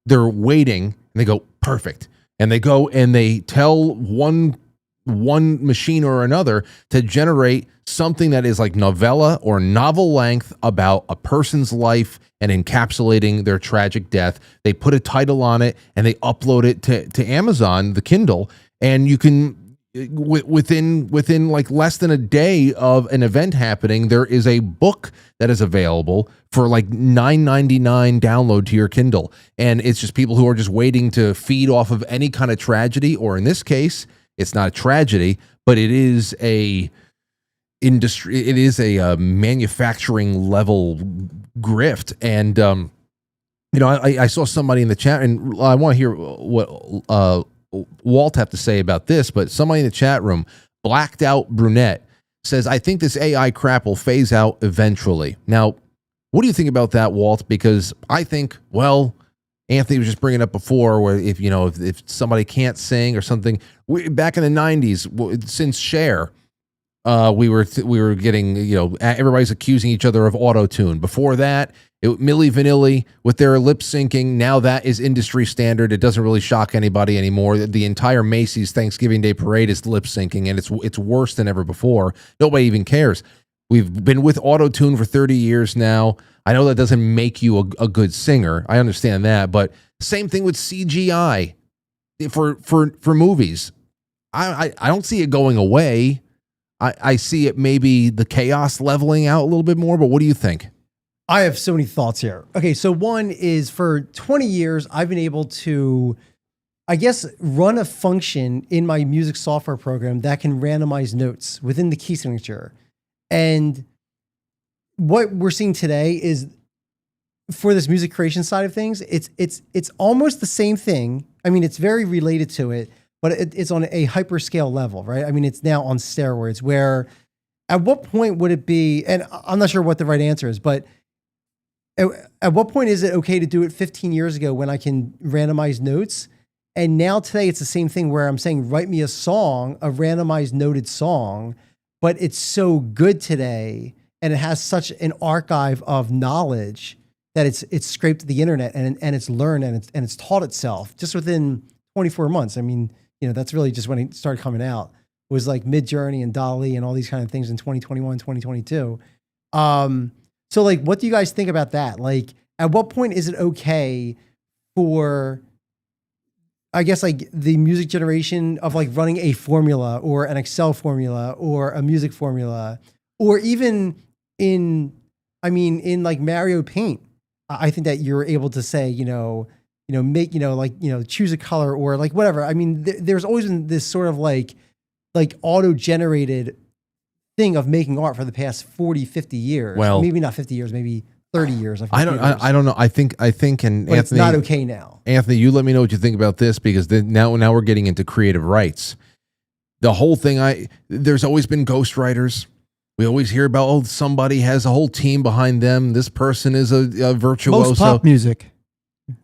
they're waiting and they go, perfect. And they go and they tell one one machine or another to generate something that is like novella or novel length about a person's life and encapsulating their tragic death. They put a title on it and they upload it to Amazon, the Kindle, and you can within like less than a day of an event happening, there is a book that is available for like $9.99 download to your Kindle. And it's just people who are just waiting to feed off of any kind of tragedy, or in this case, it's not a tragedy, but it is a industry. It is a manufacturing level grift. And, I saw somebody in the chat, and I want to hear what Walt have to say about this, but somebody in the chat room, Blacked Out Brunette, says, I think this AI crap will phase out eventually. Now, what do you think about that, Walt? Because I think, well, Anthony was just bringing up before, where if somebody can't sing or something, back in the 90s, since Cher, we were getting, everybody's accusing each other of auto-tune. Before that, Milli Vanilli with their lip syncing. Now that is industry standard. It doesn't really shock anybody anymore. The entire Macy's Thanksgiving Day Parade is lip syncing, and it's worse than ever before. Nobody even cares. We've been with auto-tune for 30 years now. I know that doesn't make you a good singer. I understand that, but same thing with CGI for movies. I don't see it going away. I see it maybe the chaos leveling out a little bit more, but what do you think? I have so many thoughts here. Okay, so one is, for 20 years, I've been able to, I guess, run a function in my music software program that can randomize notes within the key signature. And what we're seeing today is, for this music creation side of things, it's almost the same thing. I mean, it's very related to it, but it's on a hyperscale level, right? I mean, it's now on steroids, where at what point would it be, and I'm not sure what the right answer is, but at what point is it okay to do it 15 years ago when I can randomize notes? And now today it's the same thing, where I'm saying, write me a song, a randomized noted song, but it's so good today and it has such an archive of knowledge that it's scraped the internet and it's learned and it's taught itself just within 24 months. I mean, that's really just when it started coming out. It was like Midjourney and DALL-E and all these kind of things in 2021, 2022. So like, what do you guys think about that? Like, at what point is it okay for, I guess, like the music generation of like running a formula or an Excel formula or a music formula, or even in like Mario Paint, I think that you're able to say, make, choose a color or like whatever. I mean, there's always been this sort of like auto-generated thing of making art for the past 40, 50 years. Well, maybe not 50 years, maybe 30 years. I don't know. I think, and but Anthony, it's not okay now. Anthony, you let me know what you think about this, because now we're getting into creative rights. The whole thing, there's always been ghostwriters. We always hear about, somebody has a whole team behind them. This person is a virtuoso. Most pop music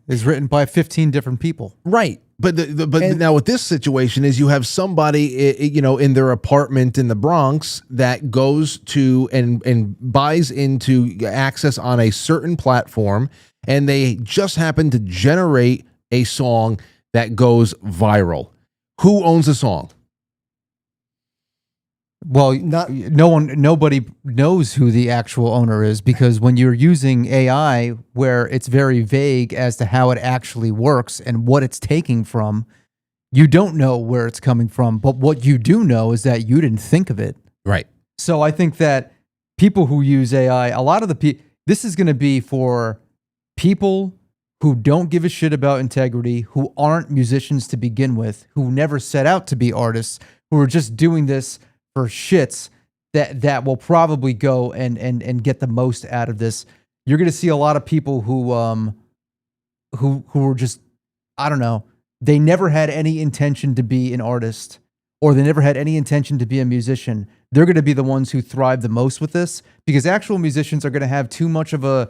is written by 15 different people. Right. But now with this situation is, you have somebody, in their apartment in the Bronx that goes to and buys into access on a certain platform, and they just happen to generate a song that goes viral. Who owns the song? Well, nobody knows who the actual owner is, because when you're using AI, where it's very vague as to how it actually works and what it's taking from, you don't know where it's coming from. But what you do know is that you didn't think of it. Right. So I think that people who use AI, a lot of this is going to be for people who don't give a shit about integrity, who aren't musicians to begin with, who never set out to be artists, who are just doing this for shits, that will probably go and get the most out of this. You're going to see a lot of people who are just, I don't know, they never had any intention to be an artist, or they never had any intention to be a musician. They're going to be the ones who thrive the most with this, because actual musicians are going to have too much of a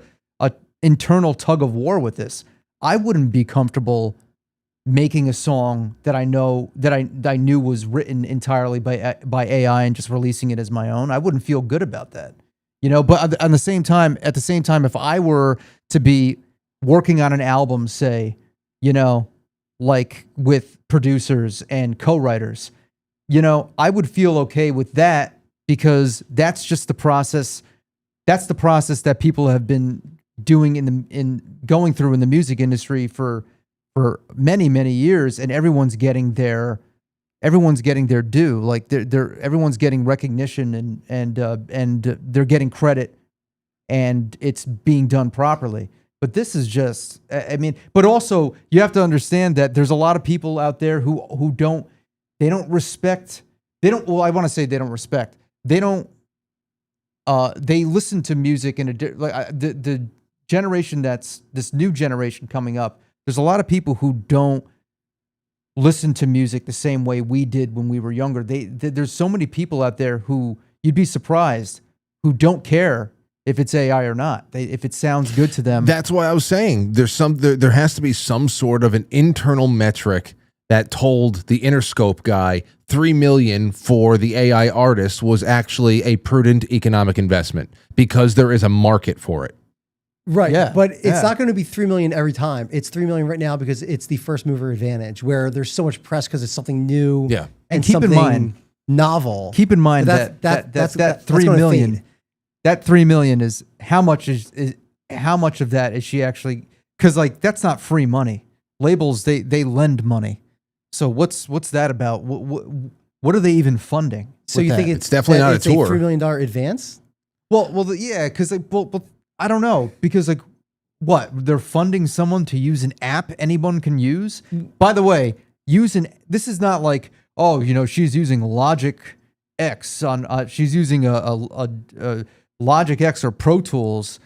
internal tug of war with this. I wouldn't be comfortable making a song that I knew was written entirely by AI and just releasing it as my own. I wouldn't feel good about that, But at the same time, if I were to be working on an album, say, like with producers and co-writers, I would feel okay with that because that's just the process. That's the process that people have been doing in going through in the music industry for many, many years, and everyone's getting their due. Like everyone's getting recognition and they're getting credit, and it's being done properly. But this is just, I mean, but also you have to understand that there's a lot of people out there who don't respect. Well, I want to say they don't respect. They don't. They listen to music in the generation that's this new generation coming up. There's a lot of people who don't listen to music the same way we did when we were younger. There's so many people out there who you'd be surprised who don't care if it's AI or not. If it sounds good to them. That's why I was saying there has to be some sort of an internal metric that told the Interscope guy $3 million for the AI artist was actually a prudent economic investment because there is a market for it. Right. Yeah, But it's not going to be 3 million every time. It's 3 million right now because it's the first mover advantage where there's so much press because it's something new. Yeah. And keep in something mind, novel. Keep in mind But that 3 gonna million. fade. That 3 million is how much of that is she actually? Because like that's not free money. Labels they lend money. So what's that about? What are they even funding? So with you that? think It's definitely not a tour. $3 million advance? Well, yeah, because I don't know, because like what they're funding someone to use an app anyone can use. By the way, this is not like she's using Logic X on she's using a Logic X or Pro Tools,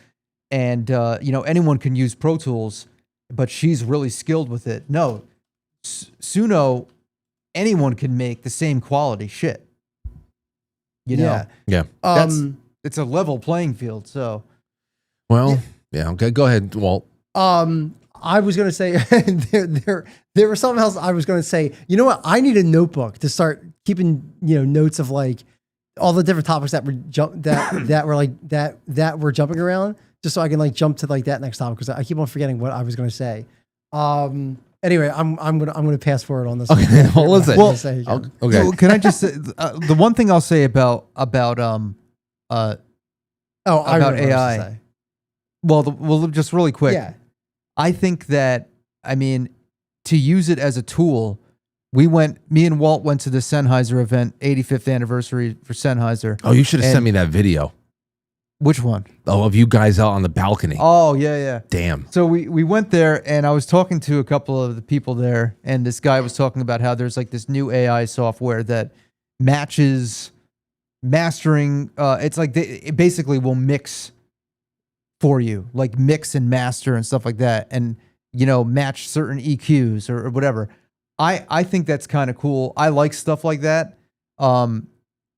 and anyone can use Pro Tools, but she's really skilled with it. No, Suno, anyone can make the same quality shit. Yeah. Yeah. It's a level playing field. So Well, yeah. Okay. Go ahead, Walt. I was going to say there was something else I was going to say. You know what? I need a notebook to start keeping notes of like all the different topics that were jumping around, just so I can like jump to like that next topic because I keep on forgetting what I was going to say. Anyway, I'm gonna pass forward on this. Okay. One. Listen. Well, Okay. Well, can I just say the one thing I'll say about I remember what I was gonna AI. say. Well, just really quick. Yeah. I think that to use it as a tool, me and Walt went to the Sennheiser event, 85th anniversary for Sennheiser. Oh, you should have And- sent me that video. Which one? Oh, of you guys out on the balcony. Oh, yeah. Damn. So we went there, and I was talking to a couple of the people there, and this guy was talking about how there's like this new AI software that matches mastering. It's like it basically will mix for you, like mix and master and stuff like that, and match certain EQs or whatever. I think that's kind of cool. I like stuff like that.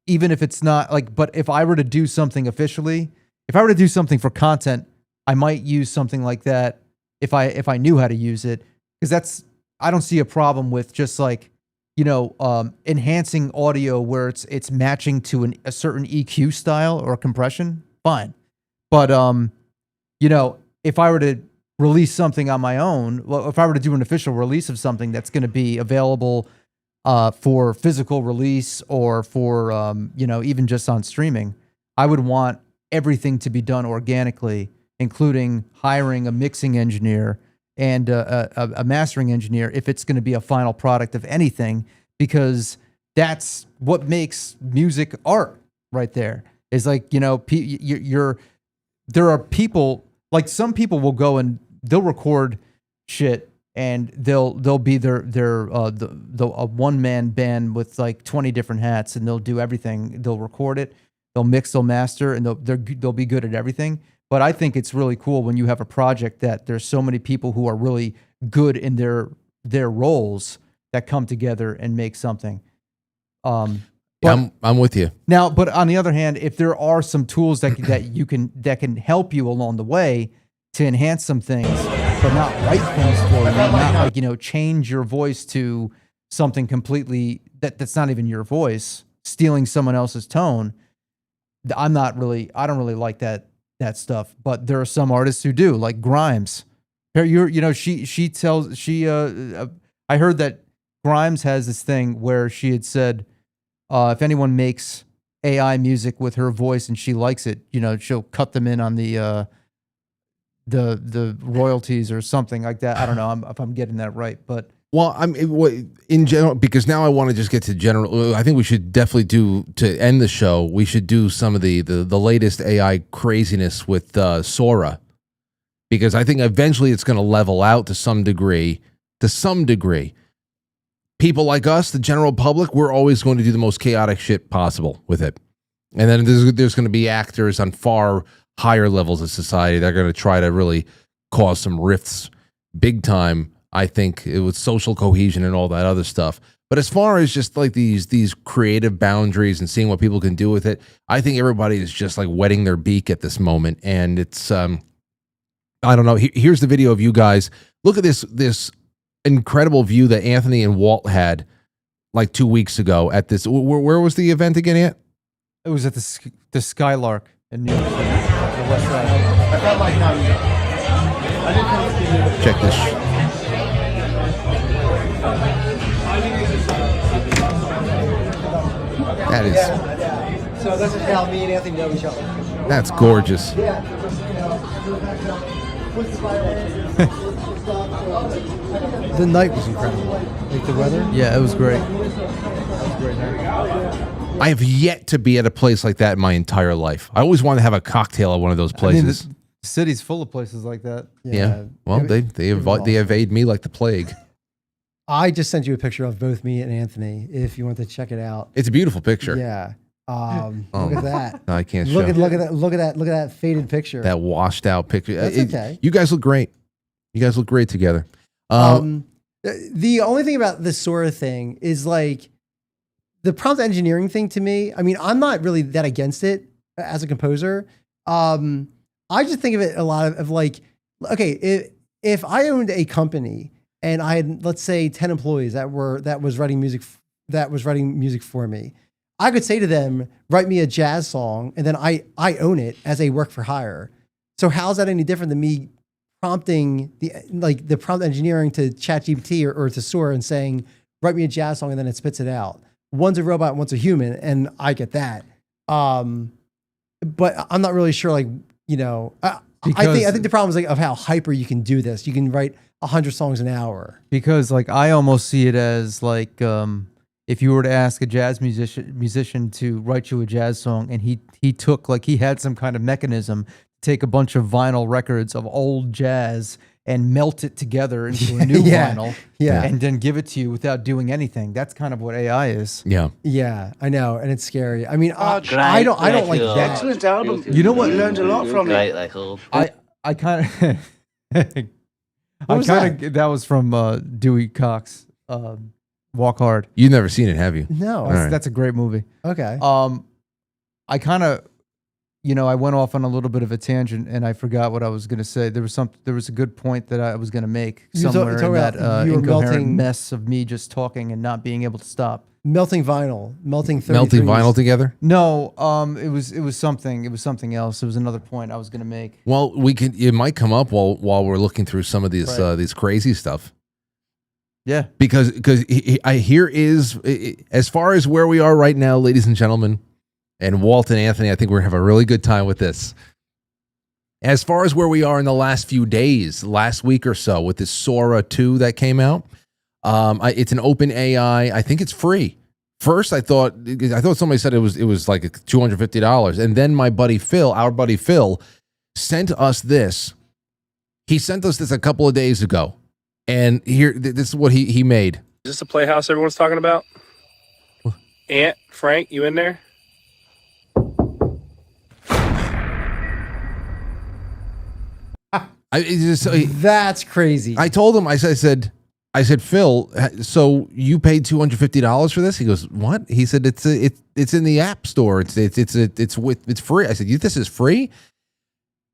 Even if it's not like, but if I were to do something officially, if I were to do something for content, I might use something like that if I knew how to use it, because I don't see a problem with just like enhancing audio where it's matching to a certain EQ style or compression. Fine, but if I were to release something on my own, well, if I were to do an official release of something that's going to be available for physical release or for even just on streaming, I would want everything to be done organically, including hiring a mixing engineer and a mastering engineer if it's going to be a final product of anything, because that's what makes music art right there. Is like there are people, like some people will go and they'll record shit and they'll be a one man band with like 20 different hats, and they'll do everything. They'll record it, they'll mix, they'll master, and they'll be good at everything. But I think it's really cool when you have a project that there's so many people who are really good in their roles that come together and make something. Yeah, I'm with you. Now, but on the other hand, if there are some tools that can help you along the way to enhance some things, but not write things for you, not like change your voice to something completely that's not even your voice, stealing someone else's tone. I don't really like that stuff. But there are some artists who do, like Grimes. I heard that Grimes has this thing where she had said if anyone makes AI music with her voice and she likes it, she'll cut them in on the royalties or something like that. I don't know if I'm getting that right, but Well, in general, because now I want to just get to general. I think we should definitely to end the show. We should do some of the latest AI craziness with Sora, because I think eventually it's going to level out to some degree. People like us, the general public, we're always going to do the most chaotic shit possible with it, and then there's going to be actors on far higher levels of society that are going to try to really cause some rifts, big time. I think it was social cohesion and all that other stuff. But as far as just like these creative boundaries and seeing what people can do with it, I think everybody is just like wetting their beak at this moment. And it's, I don't know. Here's the video of you guys. Look at this incredible view that Anthony and Walt had like 2 weeks ago at this. Where was the event again, Ant? it was at the Skylark in New York City, the West Side. I felt like Check this. That is, So this is how me and Anthony know each other. that's gorgeous. The night was incredible. Like the weather. Yeah, it was great. I have yet to be at a place like that in my entire life. I always wanted to have a cocktail at one of those places. I mean, the city's full of places like that. Yeah. Well, they evade me like the plague. I just sent you a picture of both me and Anthony. If you want to check it out. It's a beautiful picture. Yeah. Look at that. I can't Look show. at that faded picture. That washed out picture. That's okay. You guys look great. You guys look great together. The only thing about the Sora thing is like the prompt engineering thing to me. I mean, I'm not really that against it as a composer. I just think of it a lot of like, okay, if I owned a company and I had, let's say, 10 employees that was writing music for me, I could say to them, write me a jazz song, and then I own it as a work for hire. So how's that any different than me prompting the prompt engineering to ChatGPT or to Sora and saying, write me a jazz song, and then it spits it out? One's a robot, one's a human, and I get that. But I'm not really sure, I think the problem is like of how hyper you can do this. You can write 100 songs an hour. Because like I almost see it as like if you were to ask a jazz musician to write you a jazz song, and he had some kind of mechanism to take a bunch of vinyl records of old jazz and melt it together into a new vinyl, and then give it to you without doing anything. That's kind of what AI is. Yeah. Yeah, I know, and it's scary. I mean, I don't like that. Excellent album. You know what? We learned a lot from Great it. record. I kind of that was from Dewey Cox, Walk Hard. You've never seen it, have you? No. That's a great movie. Okay. I kind of, I went off on a little bit of a tangent and I forgot what I was going to say. There was a good point that I was going to make somewhere in that incoherent mess of me just talking and not being able to stop. Melting vinyl, melting 33s. Melting vinyl together? No, it was something else. It was another point I was going to make. Well, it might come up while we're looking through some of these crazy stuff. Yeah. Because here is, as far as where we are right now, ladies and gentlemen, and Walt and Anthony, I think we're going to have a really good time with this. As far as where we are in the last few days, last week or so, with this Sora 2 that came out, it's an OpenAI. I think it's free. First, I thought somebody said it was like $250, and then our buddy Phil, sent us this. He sent us this a couple of days ago, and here, this is what he made. Is this the Playhouse everyone's talking about? Aunt, Frank, you in there? That's crazy. I told him, I said, Phil, so you paid $250 for this? He goes, what? He said, it's in the App Store. It's free. I said, this is free?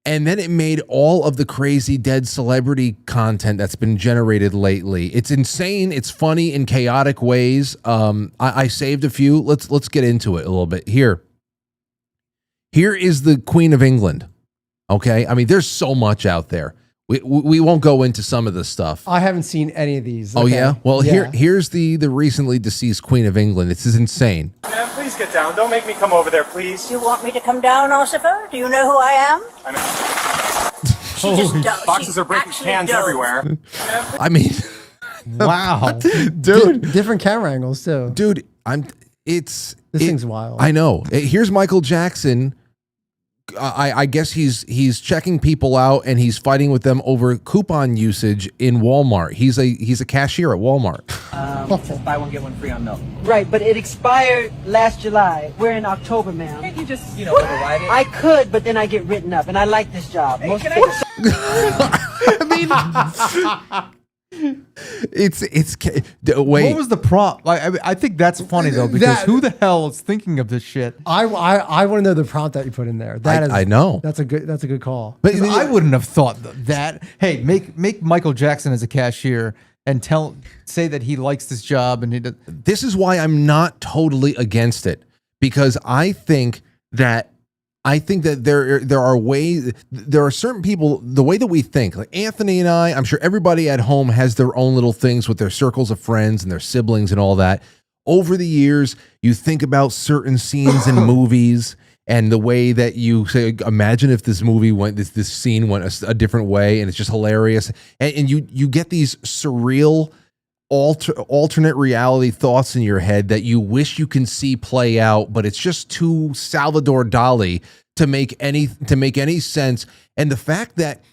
And then it made all of the crazy dead celebrity content that's been generated lately. It's insane. It's funny in chaotic ways. I saved a few. Let's get into it a little bit. Here is the Queen of England. Okay, I mean, there's so much out there. We won't go into some of the stuff. I haven't seen any of these. Oh Okay. yeah. Well, here's the recently deceased Queen of England. This is insane. Have please get down. Don't make me come over there, please. You want me to come down, Ossifer? Do you know who I am? I mean, She just does. boxes She are breaking actually cans does. everywhere. I mean, Wow. dude, Different camera angles too. dude, This thing's wild. I know. Here's Michael Jackson. I guess he's checking people out and he's fighting with them over coupon usage in Walmart. He's a cashier at Walmart. Buy one, get one free on milk. Right, but it expired last July. We're in October, ma'am. Can't you just, override it? I could, but then I get written up, and I like this job. Most I mean, it's wait. What was the prompt? Like, I think that's funny though, because who the hell is thinking of this shit? I want to know the prompt that you put in there. I know. That's a good call. But I wouldn't have thought that. Hey, make Michael Jackson as a cashier and say that he likes this job and he does. This is why I'm not totally against it, because I think that there are ways, there are certain people, the way that we think, like Anthony and I'm sure everybody at home has their own little things with their circles of friends and their siblings and all that. Over the years, you think about certain scenes in movies and the way that you say, imagine if this movie went, this scene went a different way, and it's just hilarious. And you get these surreal, alternate reality thoughts in your head that you wish you can see play out, but it's just too Salvador Dali to make any sense. And the fact that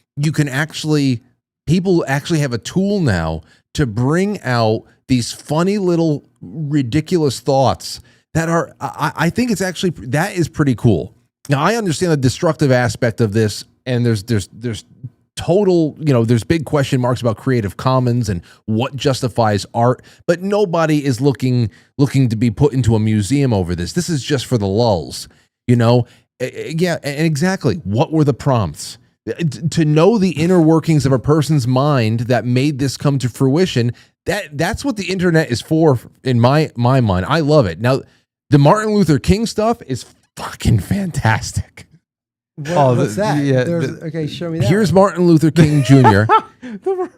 people actually have a tool now to bring out these funny little ridiculous thoughts that are, I think it's actually, that is pretty cool. Now I understand the destructive aspect of this, and there's total, there's big question marks about Creative Commons and what justifies art, but nobody is looking to be put into a museum over this. This is just for the lulls, Yeah, and exactly. What were the prompts? To know the inner workings of a person's mind that made this come to fruition, that's what the internet is for, in my mind. I love it. Now, the Martin Luther King stuff is fucking fantastic. What's that? Yeah, okay, show me that. Here's Martin Luther King Jr.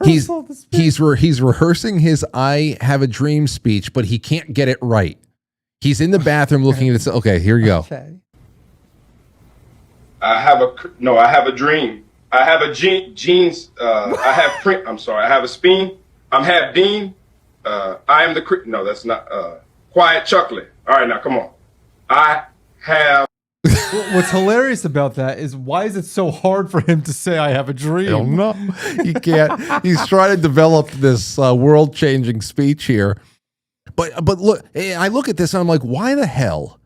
He's rehearsing his "I Have a Dream" speech, but he can't get it right. He's in the bathroom looking at it. Okay, here you go. Okay. I have a dream. I have a jeans. I have print. I'm sorry. I have a speen. I'm half Dean. I am the. No, that's not. Quiet chuckling. All right, now come on. I have. What's hilarious about that is, why is it so hard for him to say "I have a dream"? I don't know. He can't. He's trying to develop this world-changing speech here. But look, I look at this and I'm like, why the hell?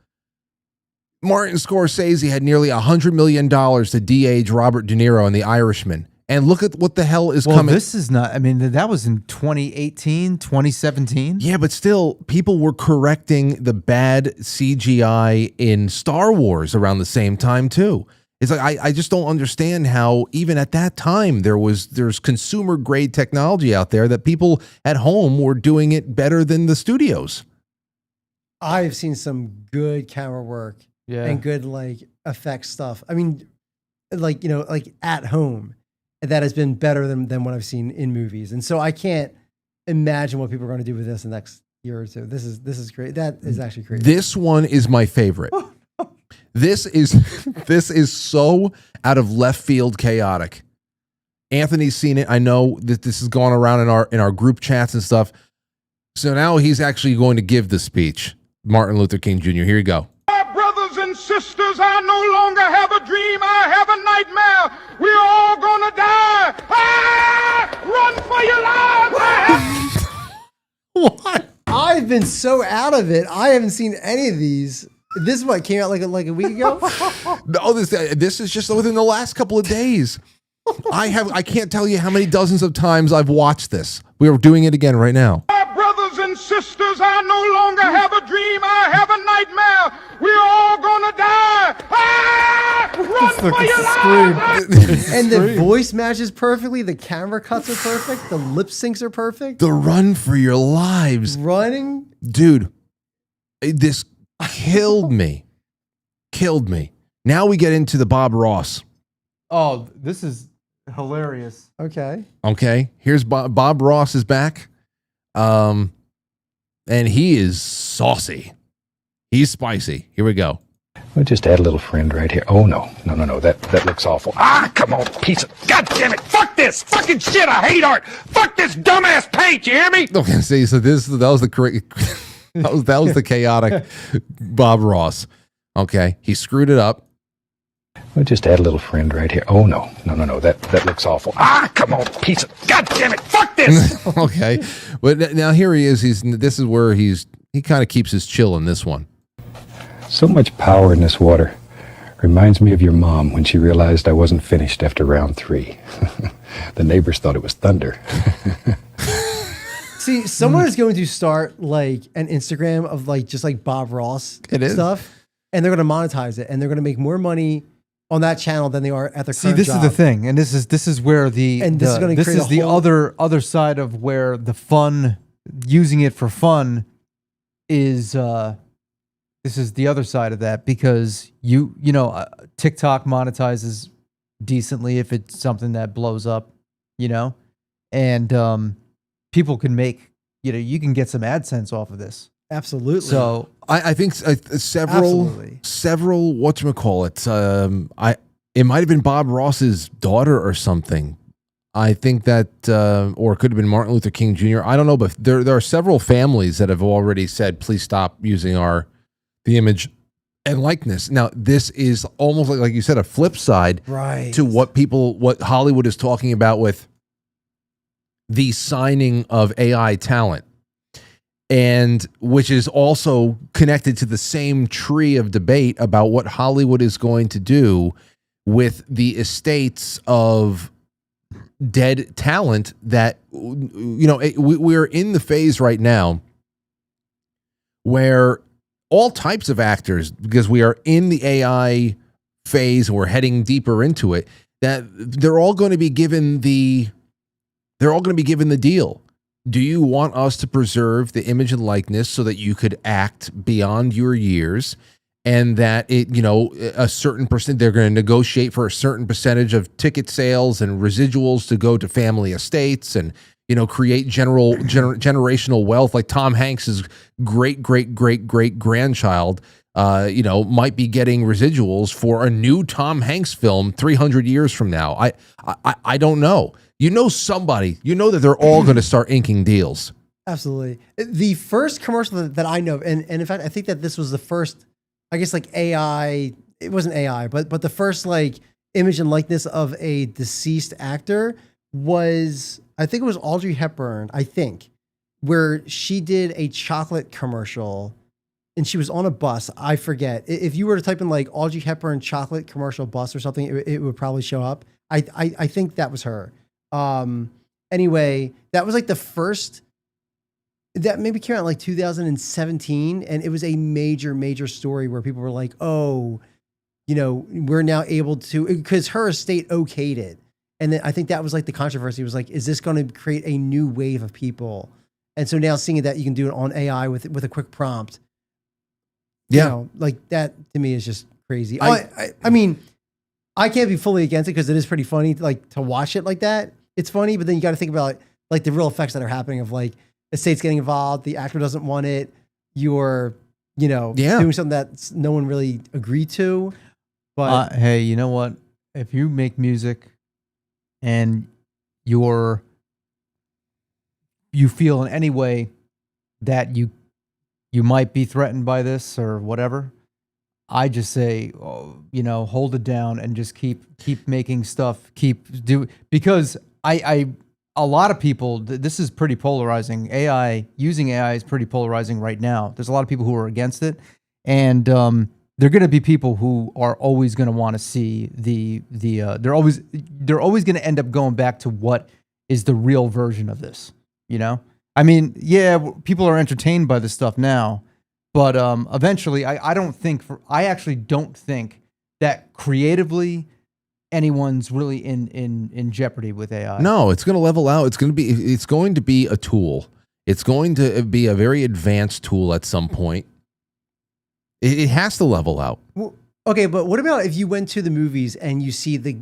Martin Scorsese had nearly $100 million to de-age Robert De Niro in The Irishman. And look at what the hell is coming. This is not, that was in 2018, 2017. Yeah, but still, people were correcting the bad CGI in Star Wars around the same time, too. It's like, I just don't understand how, even at that time, there's consumer-grade technology out there that people at home were doing it better than the studios. I've seen some good camera work. Yeah. And good effects stuff. Like at home, that has been better than what I've seen in movies. And so I can't imagine what people are going to do with this in the next year or two. This is great. That is actually crazy. This one is my favorite. This is so out of left field chaotic. Anthony's seen it. I know that this is going around in our group chats and stuff. So now he's actually going to give the speech. Martin Luther King Jr. Here you go. Sisters, I no longer have a dream, I have a nightmare. We're all gonna die. Run for your lives. What? I've been so out of it. I haven't seen any of these. This is what came out like a week ago. No, this is just within the last couple of days. I can't tell you how many dozens of times I've watched this. We are doing it again right now. Brothers and sisters, I no longer have a dream, I have a nightmare. We're all gonna die. Run for your lives. And the voice matches perfectly. The camera cuts are perfect. The lip syncs are perfect. The run for your lives. Running. Dude, this killed me. Killed me. Now we get into the Bob Ross. Oh, this is hilarious. Okay. Here's Bob Ross is back. And he is saucy. He's spicy. Here we go. We'll just add a little friend right here. Oh, no. No. That looks awful. Ah, come on, piece of... God damn it. Fuck this. Fucking shit. I hate art. Fuck this dumbass paint. You hear me? Okay, see, so that was the that was the chaotic Bob Ross. Okay, he screwed it up. We'll just add a little friend right here. Oh, no. That looks awful. Ah, come on, piece of... God damn it. Fuck this. Okay, but now here he is. This is where he kind of keeps his chill in this one. So much power in this water. Reminds me of your mom when she realized I wasn't finished after round 3. The neighbors thought it was thunder. See, someone is going to start like an Instagram of like just like Bob Ross stuff, and they're going to monetize it, and they're going to make more money on that channel than they are at their current this job. is the thing, and this is where the other side of where the fun, using it for fun, is. This is the other side of that, because TikTok monetizes decently if it's something that blows up, and people can make, you can get some AdSense off of this. Absolutely. So I think several whatchamacallit, it might have been Bob Ross's daughter or something. I think that, or it could have been Martin Luther King Jr. I don't know, but there are several families that have already said, please stop using the image and likeness. Now, this is almost like you said, a flip side to what Hollywood is talking about with the signing of AI talent, and which is also connected to the same tree of debate about what Hollywood is going to do with the estates of dead talent that, we're in the phase right now where all types of actors, because we are in the AI phase, we're heading deeper into it, that they're all going to be given the deal. Do you want us to preserve the image and likeness so that you could act beyond your years, and that a certain percent, they're going to negotiate for a certain percentage of ticket sales and residuals to go to family estates, and create generational wealth, like Tom Hanks's great grandchild, might be getting residuals for a new Tom Hanks film 300 years from now. I don't know. Somebody, that they're all going to start inking deals. Absolutely. The first commercial that I know, and in fact, I think that this was the first, I guess, like AI, it wasn't AI, but the first like image and likeness of a deceased actor was, I think it was Audrey Hepburn, where she did a chocolate commercial and she was on a bus. I forget. If you were to type in like Audrey Hepburn chocolate commercial bus or something, it would probably show up. I think that was her. Anyway, that was like the first, that maybe came out in like 2017. And it was a major story where people were like, oh, we're now able to, because her estate okayed it. And then I think that was like the controversy was like, is this going to create a new wave of people? And so now seeing that you can do it on AI with a quick prompt. Yeah. Like that to me is just crazy. I mean, I can't be fully against it because it is pretty funny to watch it like that. It's funny, but then you got to think about like the real effects that are happening of like estates getting involved, the actor doesn't want it, you're, doing something that no one really agreed to. But hey, you know what? If you make music and you feel in any way that you might be threatened by this or whatever, I just say, hold it down and just keep making stuff, because a lot of people, this is pretty polarizing. Using AI is pretty polarizing right now. There's a lot of people who are against it, and there are going to be people who are always going to want to see they're always going to end up going back to what is the real version of this. I mean, yeah, people are entertained by this stuff now, but eventually, I actually don't think that creatively anyone's really in jeopardy with AI. No, it's going to level out. It's going to be a tool. It's going to be a very advanced tool at some point. It has to level out. Well, okay, but what about if you went to the movies and you see the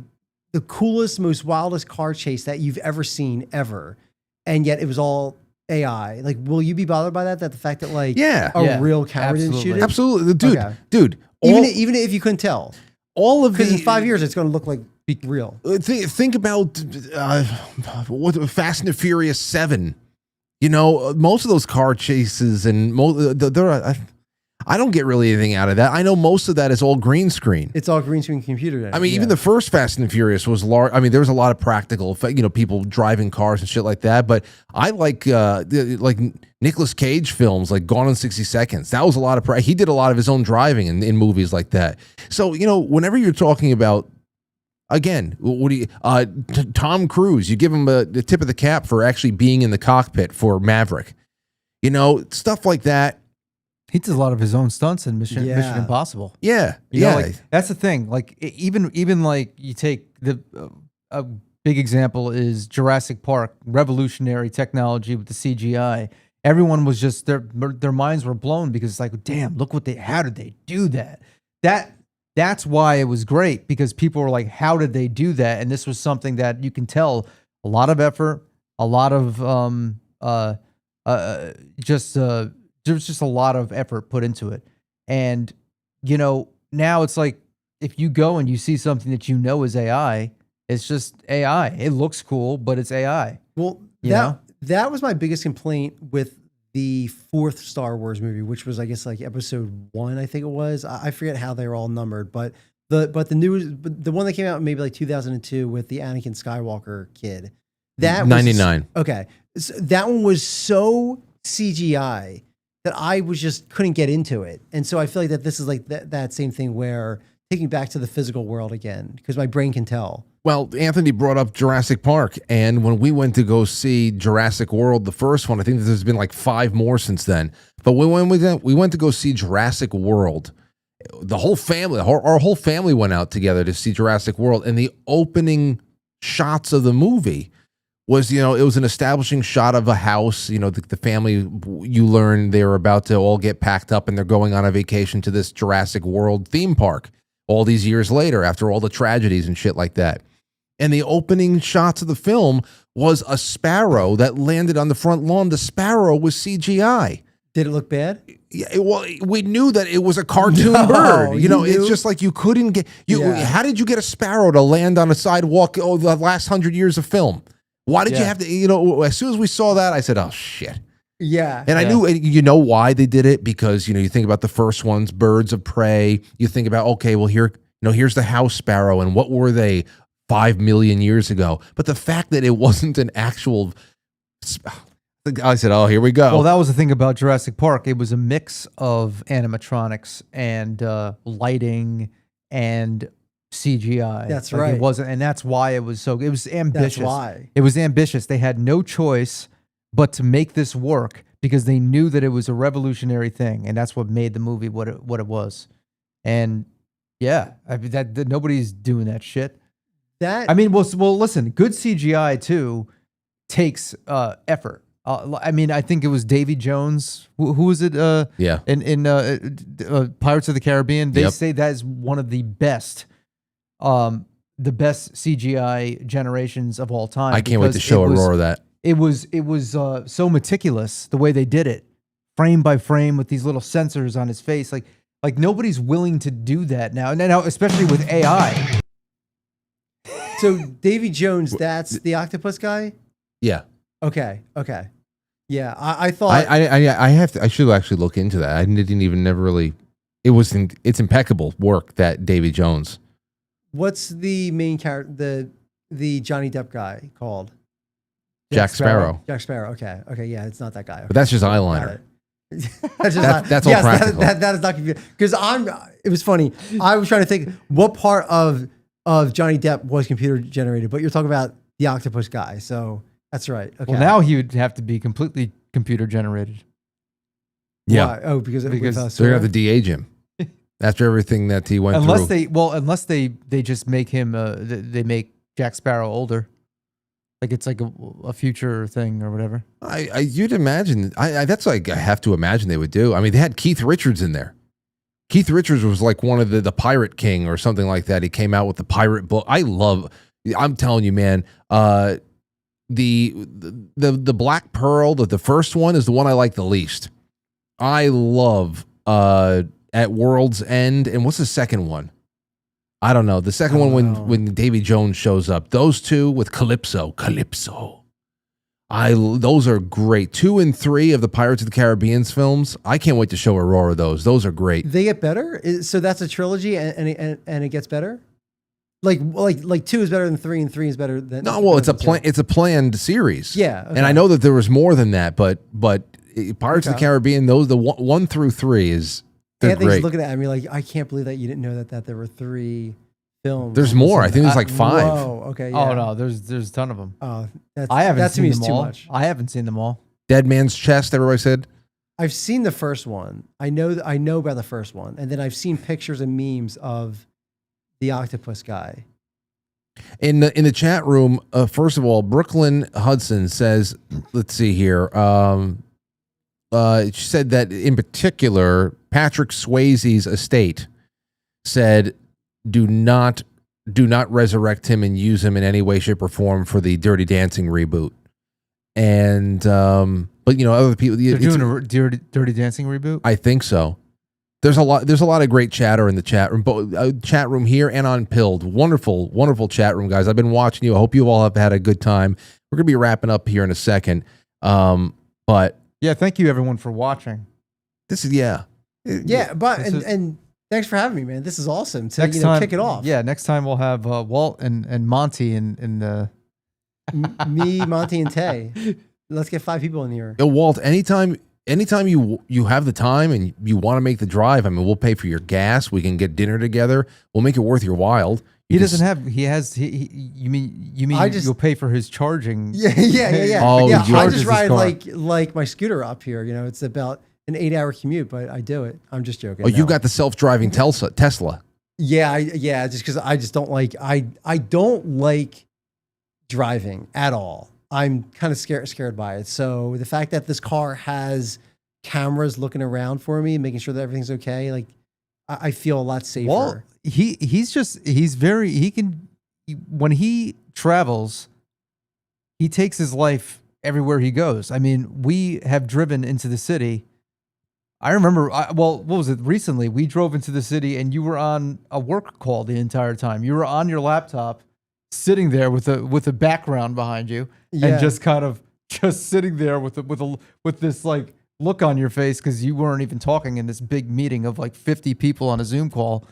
coolest, most wildest car chase that you've ever seen ever, and yet it was all AI, like, will you be bothered by that? That the fact that like Yeah. a real camera didn't shoot it? Absolutely, dude, Okay. dude. Even if you couldn't tell, all of because in the 5 years it's going to look like real. think about what Fast and the Furious 7. You know, most of those car chases and I don't get really anything out of that. I know most of that is all green screen. It's all green screen computer. I mean, even the first Fast and the Furious was large. I mean, there was a lot of practical, people driving cars and shit like that. But I like Nicolas Cage films, like Gone in 60 Seconds. That was a lot of. He did a lot of his own driving in movies like that. So whenever you're talking about, again, what do you? Tom Cruise, you give him the tip of the cap for actually being in the cockpit for Maverick. Stuff like that. He does a lot of his own stunts in Mission Impossible. Yeah, you know, like, that's the thing. Like even like you take a big example is Jurassic Park, revolutionary technology with the CGI. Everyone was just their minds were blown because it's like, damn, look how did they do that? That's why it was great, because people were like, how did they do that? And this was something that you can tell a lot of effort, a lot of there was just a lot of effort put into it. And, now it's like, if you go and you see something that is AI, it's just AI. It looks cool, but it's AI. Well, that was my biggest complaint with the 4th Star Wars movie, which was, I guess, like episode 1, I think it was. I forget how they were all numbered, but the one that came out maybe like 2002 with the Anakin Skywalker kid. That 99. Okay. So that one was so CGI that I couldn't get into it. And so I feel like that this is like that same thing where taking back to the physical world again, because my brain can tell. Well, Anthony brought up Jurassic Park, and when we went to go see Jurassic World, the first one, I think there's been like 5 more since then. But when we went to go see Jurassic World, the whole family, our whole family went out together to see Jurassic World, and the opening shots of the movie was, it was an establishing shot of a house. The family, you learn they're about to all get packed up and they're going on a vacation to this Jurassic World theme park all these years later after all the tragedies and shit like that. And the opening shots of the film was a sparrow that landed on the front lawn. The sparrow was CGI. Did it look bad? Yeah, well, we knew that it was a cartoon bird. It's just like you couldn't get. How did you get a sparrow to land on a sidewalk? The last 100 years of film. Why did you have to? As soon as we saw that, I said, "Oh shit." Yeah. And I knew, why they did it, because you think about the first ones, birds of prey. You think about, okay, well here's the house sparrow, and what were they 5 million years ago? But the fact that it wasn't an actual. I said, oh, here we go. Well, that was the thing about Jurassic Park. It was a mix of animatronics and lighting and CGI. That's right. It wasn't, and that's why it was so. It was ambitious. That's why it was ambitious. They had no choice but to make this work, because they knew that it was a revolutionary thing, and that's what made the movie what it was. And yeah, I mean, that nobody's doing that shit. Listen, good CGI too takes effort. I think it was Davy Jones. Who was it? Yeah. In Pirates of the Caribbean, they say that is one of the best CGI generations of all time. I can't wait to show Aurora that. It was so meticulous the way they did it, frame by frame, with these little sensors on his face. Like nobody's willing to do that now. And now, especially with AI. So Davy Jones, that's the octopus guy? Yeah. Okay. Yeah, I thought I should actually look into that. I didn't even never really. It's impeccable work, that Davy Jones. What's the main character, the Johnny Depp guy called? Jack Sparrow. Jack Sparrow. Okay, yeah, it's not that guy. Okay. But that's just eyeliner. That's all practical. That is not confusing. Because it was funny. I was trying to think what part of Johnny Depp was computer generated, but you're talking about the octopus guy, so that's right. Okay. Well, now he would have to be completely computer generated. Yeah. Why? Oh, because they're gonna have to de-age him after everything that he went through. Unless they just make him they make Jack Sparrow older. Like it's like a future thing or whatever. You'd imagine. That's like I have to imagine they would do. I mean, they had Keith Richards in there. Keith Richards was like one of the Pirate King or something like that. He came out with the pirate book. I'm telling you, man. the Black Pearl, the first one is the one I like the least. I love At World's End, and what's the second one? I don't know. The second one when Davy Jones shows up. Those two with Calypso. Those are great. 2 and 3 of the Pirates of the Caribbean films. I can't wait to show Aurora those. Those are great. They get better. So that's a trilogy, and it gets better. Like 2 is better than 3, and 3 is better than. No, well, it's a planned series. Yeah, okay. And I know that there was more than that, but Pirates of the Caribbean, those the 1 through 3 is. They're great. Looking at me like, I can't believe that you didn't know that there were 3 films. There's more. I think there's like 5. Whoa, okay. Yeah. Oh no, there's a ton of them. Oh, I haven't seen them too all. much. I haven't seen them all. Dead Man's Chest. Everybody said. I've seen the first one. I know about the first one, and then I've seen pictures and memes of the octopus guy. In the chat room, first of all, Brooklyn Hudson says, let's see here. She said that in particular, Patrick Swayze's estate said, do not resurrect him and use him in any way, shape, or form for the Dirty Dancing reboot. And but other people, they're doing a Dirty Dancing reboot. I think so. There's a lot of great chatter in the chat room, both chat room here and on Pilled. Wonderful chat room, guys. I've been watching you. I hope you all have had a good time. We're gonna be wrapping up here in a second, but yeah, thank you everyone for watching. This is but thanks for having me, man. This is awesome to next time, kick it off. Yeah, next time we'll have Walt and Monty in the me, Monty, and Tay. Let's get 5 people in here. Walt, anytime you have the time and you want to make the drive, I mean, we'll pay for your gas. We can get dinner together. We'll make it worth your while. You mean you'll pay for his charging? Yeah. Oh, yeah. I just ride like my scooter up here. It's about an 8-hour commute, but I do it. I'm just joking. Oh, you got the self-driving Tesla. Yeah, just because I just don't like I don't like driving at all. I'm kind of scared by it. So the fact that this car has cameras looking around for me, making sure that everything's okay, like I feel a lot safer. Well, when he travels, he takes his life everywhere he goes. I mean, we have driven into the city. I remember, what was it? Recently, we drove into the city and you were on a work call the entire time. You were on your laptop, sitting there with a background behind you, and just kind of sitting there with this like look on your face because you weren't even talking in this big meeting of like 50 people on a Zoom call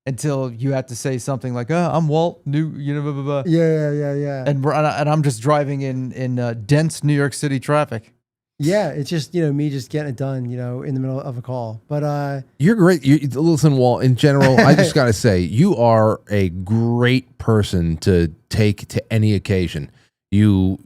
until you had to say something like, I'm Walt, blah, blah, blah. Yeah. And I'm just driving in dense New York City traffic. Yeah, it's just, me just getting it done, in the middle of a call. But you're great. Listen, Walt, in general, I just got to say, you are a great person to take to any occasion. You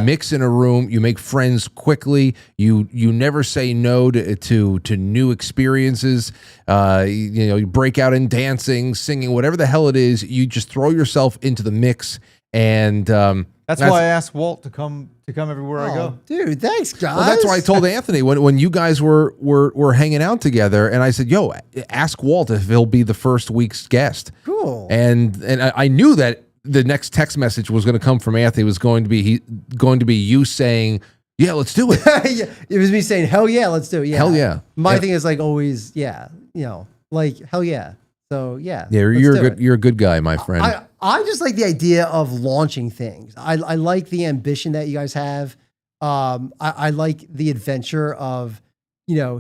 mix in a room, you make friends quickly, you never say no to new experiences. You break out in dancing, singing, whatever the hell it is, you just throw yourself into the mix. And that's why I asked Walt to come everywhere I go. Dude, thanks, guys. Well, that's why I told Anthony when you guys were hanging out together, and I said, "Yo, ask Walt if he'll be the first week's guest." Cool. And I knew that the next text message was going to come from Anthony was going to be you saying, "Yeah, let's do it." Yeah, it was me saying, "Hell yeah, let's do it." Yeah. Hell yeah. My thing is like always, like hell yeah. So yeah. Yeah, you're a good guy, my friend. I just like the idea of launching things. I like the ambition that you guys have. I like the adventure of,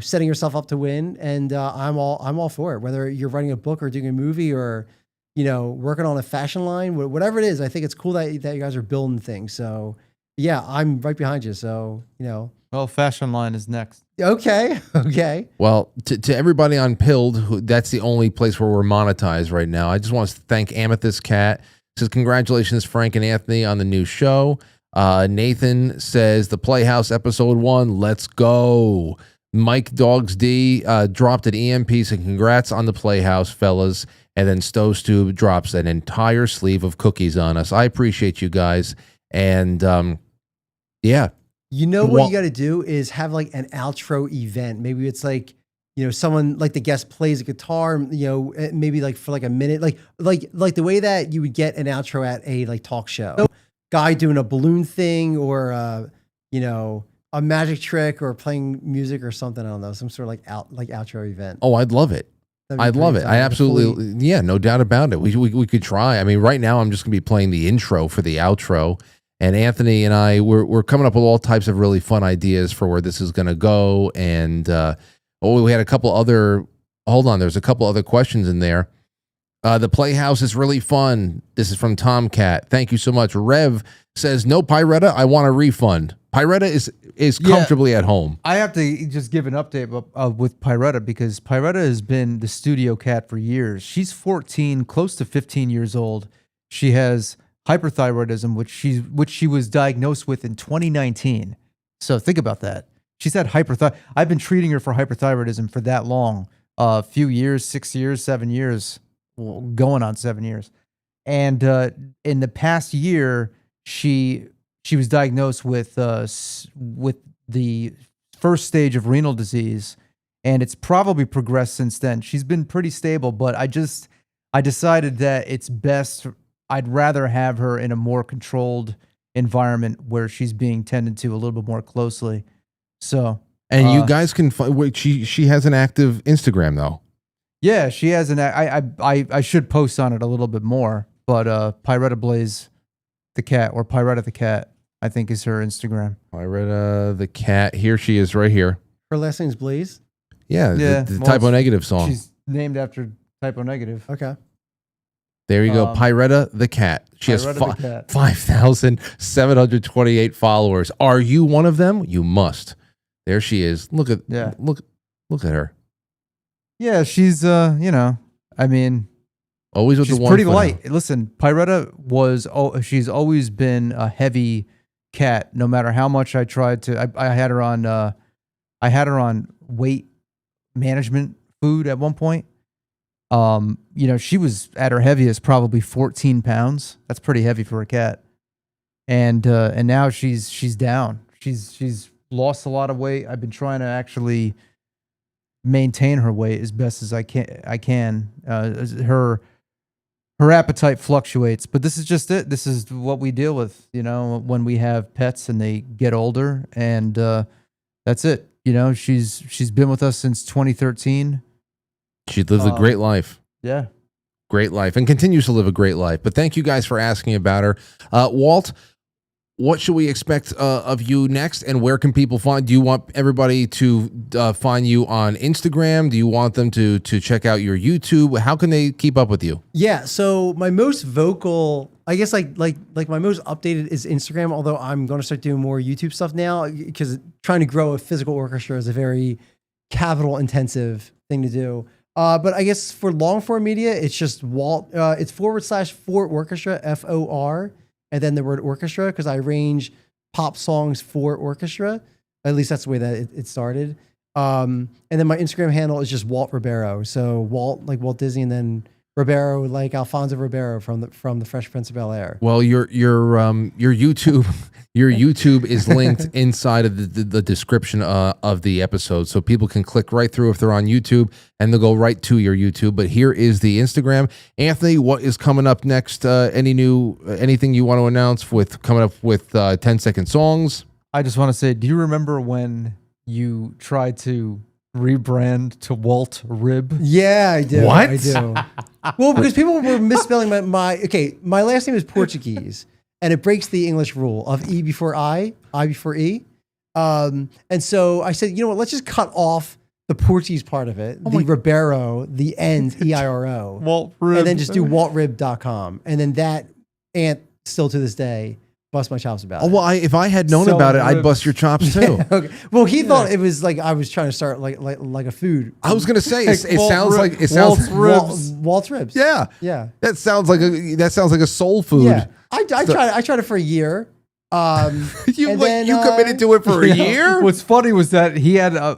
setting yourself up to win. And I'm all for it. Whether you're writing a book or doing a movie or, working on a fashion line, whatever it is, I think it's cool that you guys are building things. So yeah, I'm right behind you. So, Well, fashion line is next. Okay. Well, to everybody on Pilled, that's the only place where we're monetized right now. I just want to thank Amethyst Cat. Says, congratulations, Frank and Anthony, on the new show. Nathan says, the Playhouse episode 1, let's go. Mike Dogs D dropped an EMP, saying, congrats on the Playhouse, fellas. And then Stove drops an entire sleeve of cookies on us. I appreciate you guys. And yeah. You know what you got to do is have like an outro event. Maybe it's like, someone like the guest plays a guitar, maybe like for like a minute, like the way that you would get an outro at a like talk show. guy doing a balloon thing or a magic trick or playing music or something. I don't know, some sort of outro event. Oh, I'd love it. I'd love it. I absolutely, yeah, no doubt about it. We could try. I mean, right now I'm just gonna be playing the intro for the outro, and Anthony and I we're coming up with all types of really fun ideas for where this is gonna go. And we had a couple other. Hold on, there's a couple other questions in there. The Playhouse is really fun. This is from Tomcat. Thank you so much. Rev says, no Pyretta, I want a refund. Pyretta is comfortably at home. I have to just give an update with Pyretta because Pyretta has been the studio cat for years. She's 14, close to 15 years old. She has hyperthyroidism, which she was diagnosed with in 2019. So think about that. She's had hyperthyroidism. I've been treating her for hyperthyroidism for that long. A few years, 6 years, 7 years. Well, going on 7 years. And in the past year, she was diagnosed with the first stage of renal disease, and it's probably progressed since then. She's been pretty stable, but I decided that it's best. I'd rather have her in a more controlled environment where she's being tended to a little bit more closely. So, and you guys can find. She has an active Instagram though. Yeah, she has an. I should post on it a little bit more, but Pyretta Blaze the cat, or Pyretta the cat, I think is her Instagram. Pyretta the cat. Here she is, right here. Her last name's Blaze. Yeah, the Typo Negative song. She's named after Typo Negative. Okay. There you go, Pyretta the cat. She has 5,728 followers. Are you one of them? You must. There she is. Look at look at her. Yeah, she's I mean, always with she's the one pretty light. Listen, Pyretta she's always been a heavy cat. No matter how much I tried to, I had her on weight management food at one point. She was at her heaviest probably 14 pounds. That's pretty heavy for a cat. And now she's down. She's lost a lot of weight. I've been trying to actually maintain her weight as best as I can. Her appetite fluctuates, but this is just it. This is what we deal with, when we have pets and they get older, and that's it. She's been with us since 2013. She lives a great life. Yeah. Great life, and continues to live a great life. But thank you guys for asking about her. Walt, what should we expect of you next, and where can people find? Do you want everybody to find you on Instagram? Do you want them to check out your YouTube? How can they keep up with you? Yeah, so my most vocal, I guess, like my most updated is Instagram. Although I'm going to start doing more YouTube stuff now because trying to grow a physical orchestra is a very capital intensive thing to do. But I guess for long form media, it's just Walt. It's /for orchestra, FOR. And then the word orchestra, because I arrange pop songs for orchestra. At least that's the way that it started. And then my Instagram handle is just Walt Ribeiro. So Walt, like Walt Disney, and then Ribeiro, like Alfonso Ribeiro from the Fresh Prince of Bel-Air. Well, your YouTube is linked inside of the description of the episode, so people can click right through if they're on YouTube, and they'll go right to your YouTube. But here is the Instagram. Anthony, what is coming up next? Anything you want to announce coming up with 10-second songs? I just want to say, do you remember when you tried to rebrand to Walt Rib? Yeah, I do. What? I do. Well, because people were misspelling my last name is Portuguese, and it breaks the English rule of E before I before E. And so I said, you know what, let's just cut off the Portuguese part of it, the Ribeiro, the end, EIRO. Walt Rib. And then just do waltrib.com. And then that Ant still to this day bust my chops about it. Oh, well, if I had known about it, I'd bust your chops too. Okay. Well, he thought it was like I was trying to start like a food. I was gonna say it sounds like Walt's Ribs. Yeah, yeah. That sounds like a soul food. Yeah, I tried it for a year. You committed to it for a year? What's funny was that you have a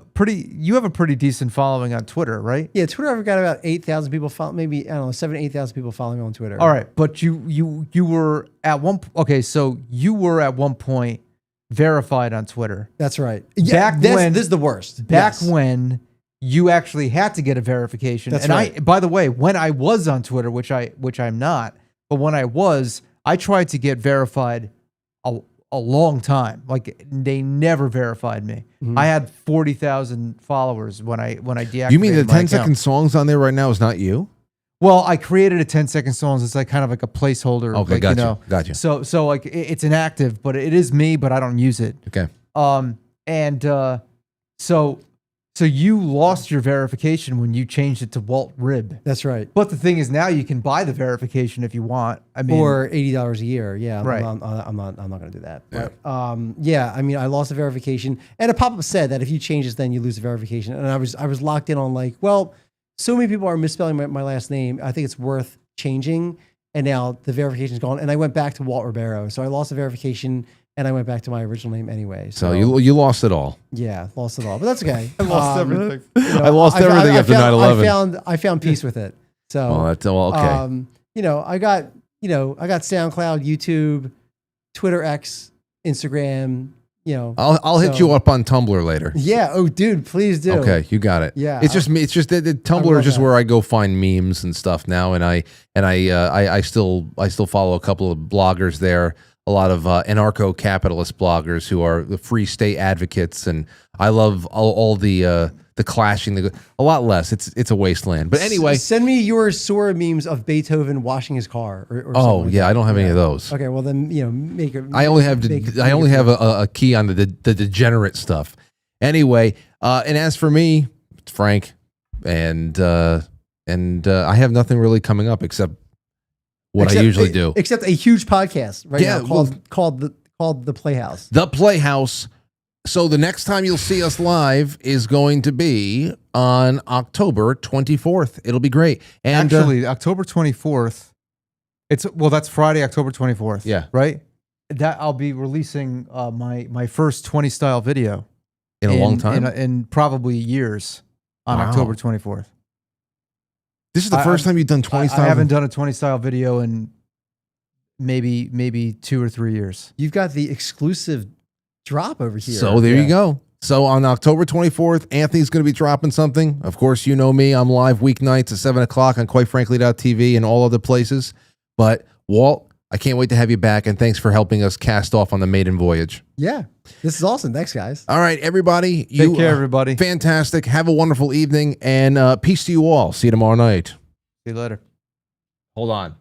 pretty decent following on Twitter, right? Yeah, Twitter, I've got about 8,000 people maybe, I don't know, 7,000 to 8,000 people following me on Twitter. All right, but you were at one so you were at one point verified on Twitter. That's right. Yeah, this is the worst. Back when you actually had to get a verification. That's and right. By the way, when I was on Twitter, which I'm not, but when I tried to get verified a long time. Like they never verified me. I had 40,000 followers when I deactivated. You mean the my 10-second account. songs on there right now is not you? Well, I created a 10-second songs. It's like kind of like a placeholder. Okay, like, gotcha. Gotcha. So like it's inactive, but it is me, but I don't use it. Okay. So you lost your verification when you changed it to Walt Rib. That's right. But the thing is, now you can buy the verification if you want. I mean, For $80 a year. Yeah. Right. I'm not going to do that. But, yeah. I mean, I lost the verification, and a pop-up said that if you change this, then you lose the verification. And I was locked in on like, well, so many people are misspelling my last name. I think it's worth changing. And now the verification's gone. And I went back to Walt Ribeiro. So I lost the verification and I went back to my original name anyway. So you lost it all. Yeah, lost it all. But that's okay. I lost everything. I lost everything after 9/11. I found peace with it. So Oh, that's all okay. I got SoundCloud, YouTube, Twitter X, Instagram, I'll hit you up on Tumblr later. Yeah. Oh, dude, please do. Okay, you got it. Yeah. It's just me. It's just that Tumblr is just where I go find memes and stuff now, and I still follow a couple of bloggers there. A lot of anarcho-capitalist bloggers who are the free state advocates, and I love all the clashing. A lot less. It's a wasteland. But anyway, send me your Sora memes of Beethoven washing his car. Or oh yeah, I don't have any of those. Okay, well then make it. I only have a key on the degenerate stuff. Anyway, and as for me, it's Frank, and I have nothing really coming up except what I usually do. Except a huge podcast now called the Playhouse. The Playhouse. So the next time you'll see us live is going to be on October 24th. It'll be great. And actually, October 24th. That's Friday, October 24th. Yeah. Right. That I'll be releasing my first 20 style video in a long time, in probably years on October 24th. This is the first time you've done 20 style. I haven't done a 20 style video in maybe 2 or 3 years. You've got the exclusive drop over here. So there you go. So on October 24th, Anthony's going to be dropping something. Of course, you know me. I'm live weeknights at 7 o'clock on QuiteFrankly.tv and all other places. But Walt, I can't wait to have you back, and thanks for helping us cast off on the maiden voyage. Yeah, this is awesome. Thanks, guys. All right, everybody. Take care, everybody. Fantastic. Have a wonderful evening, and peace to you all. See you tomorrow night. See you later. Hold on.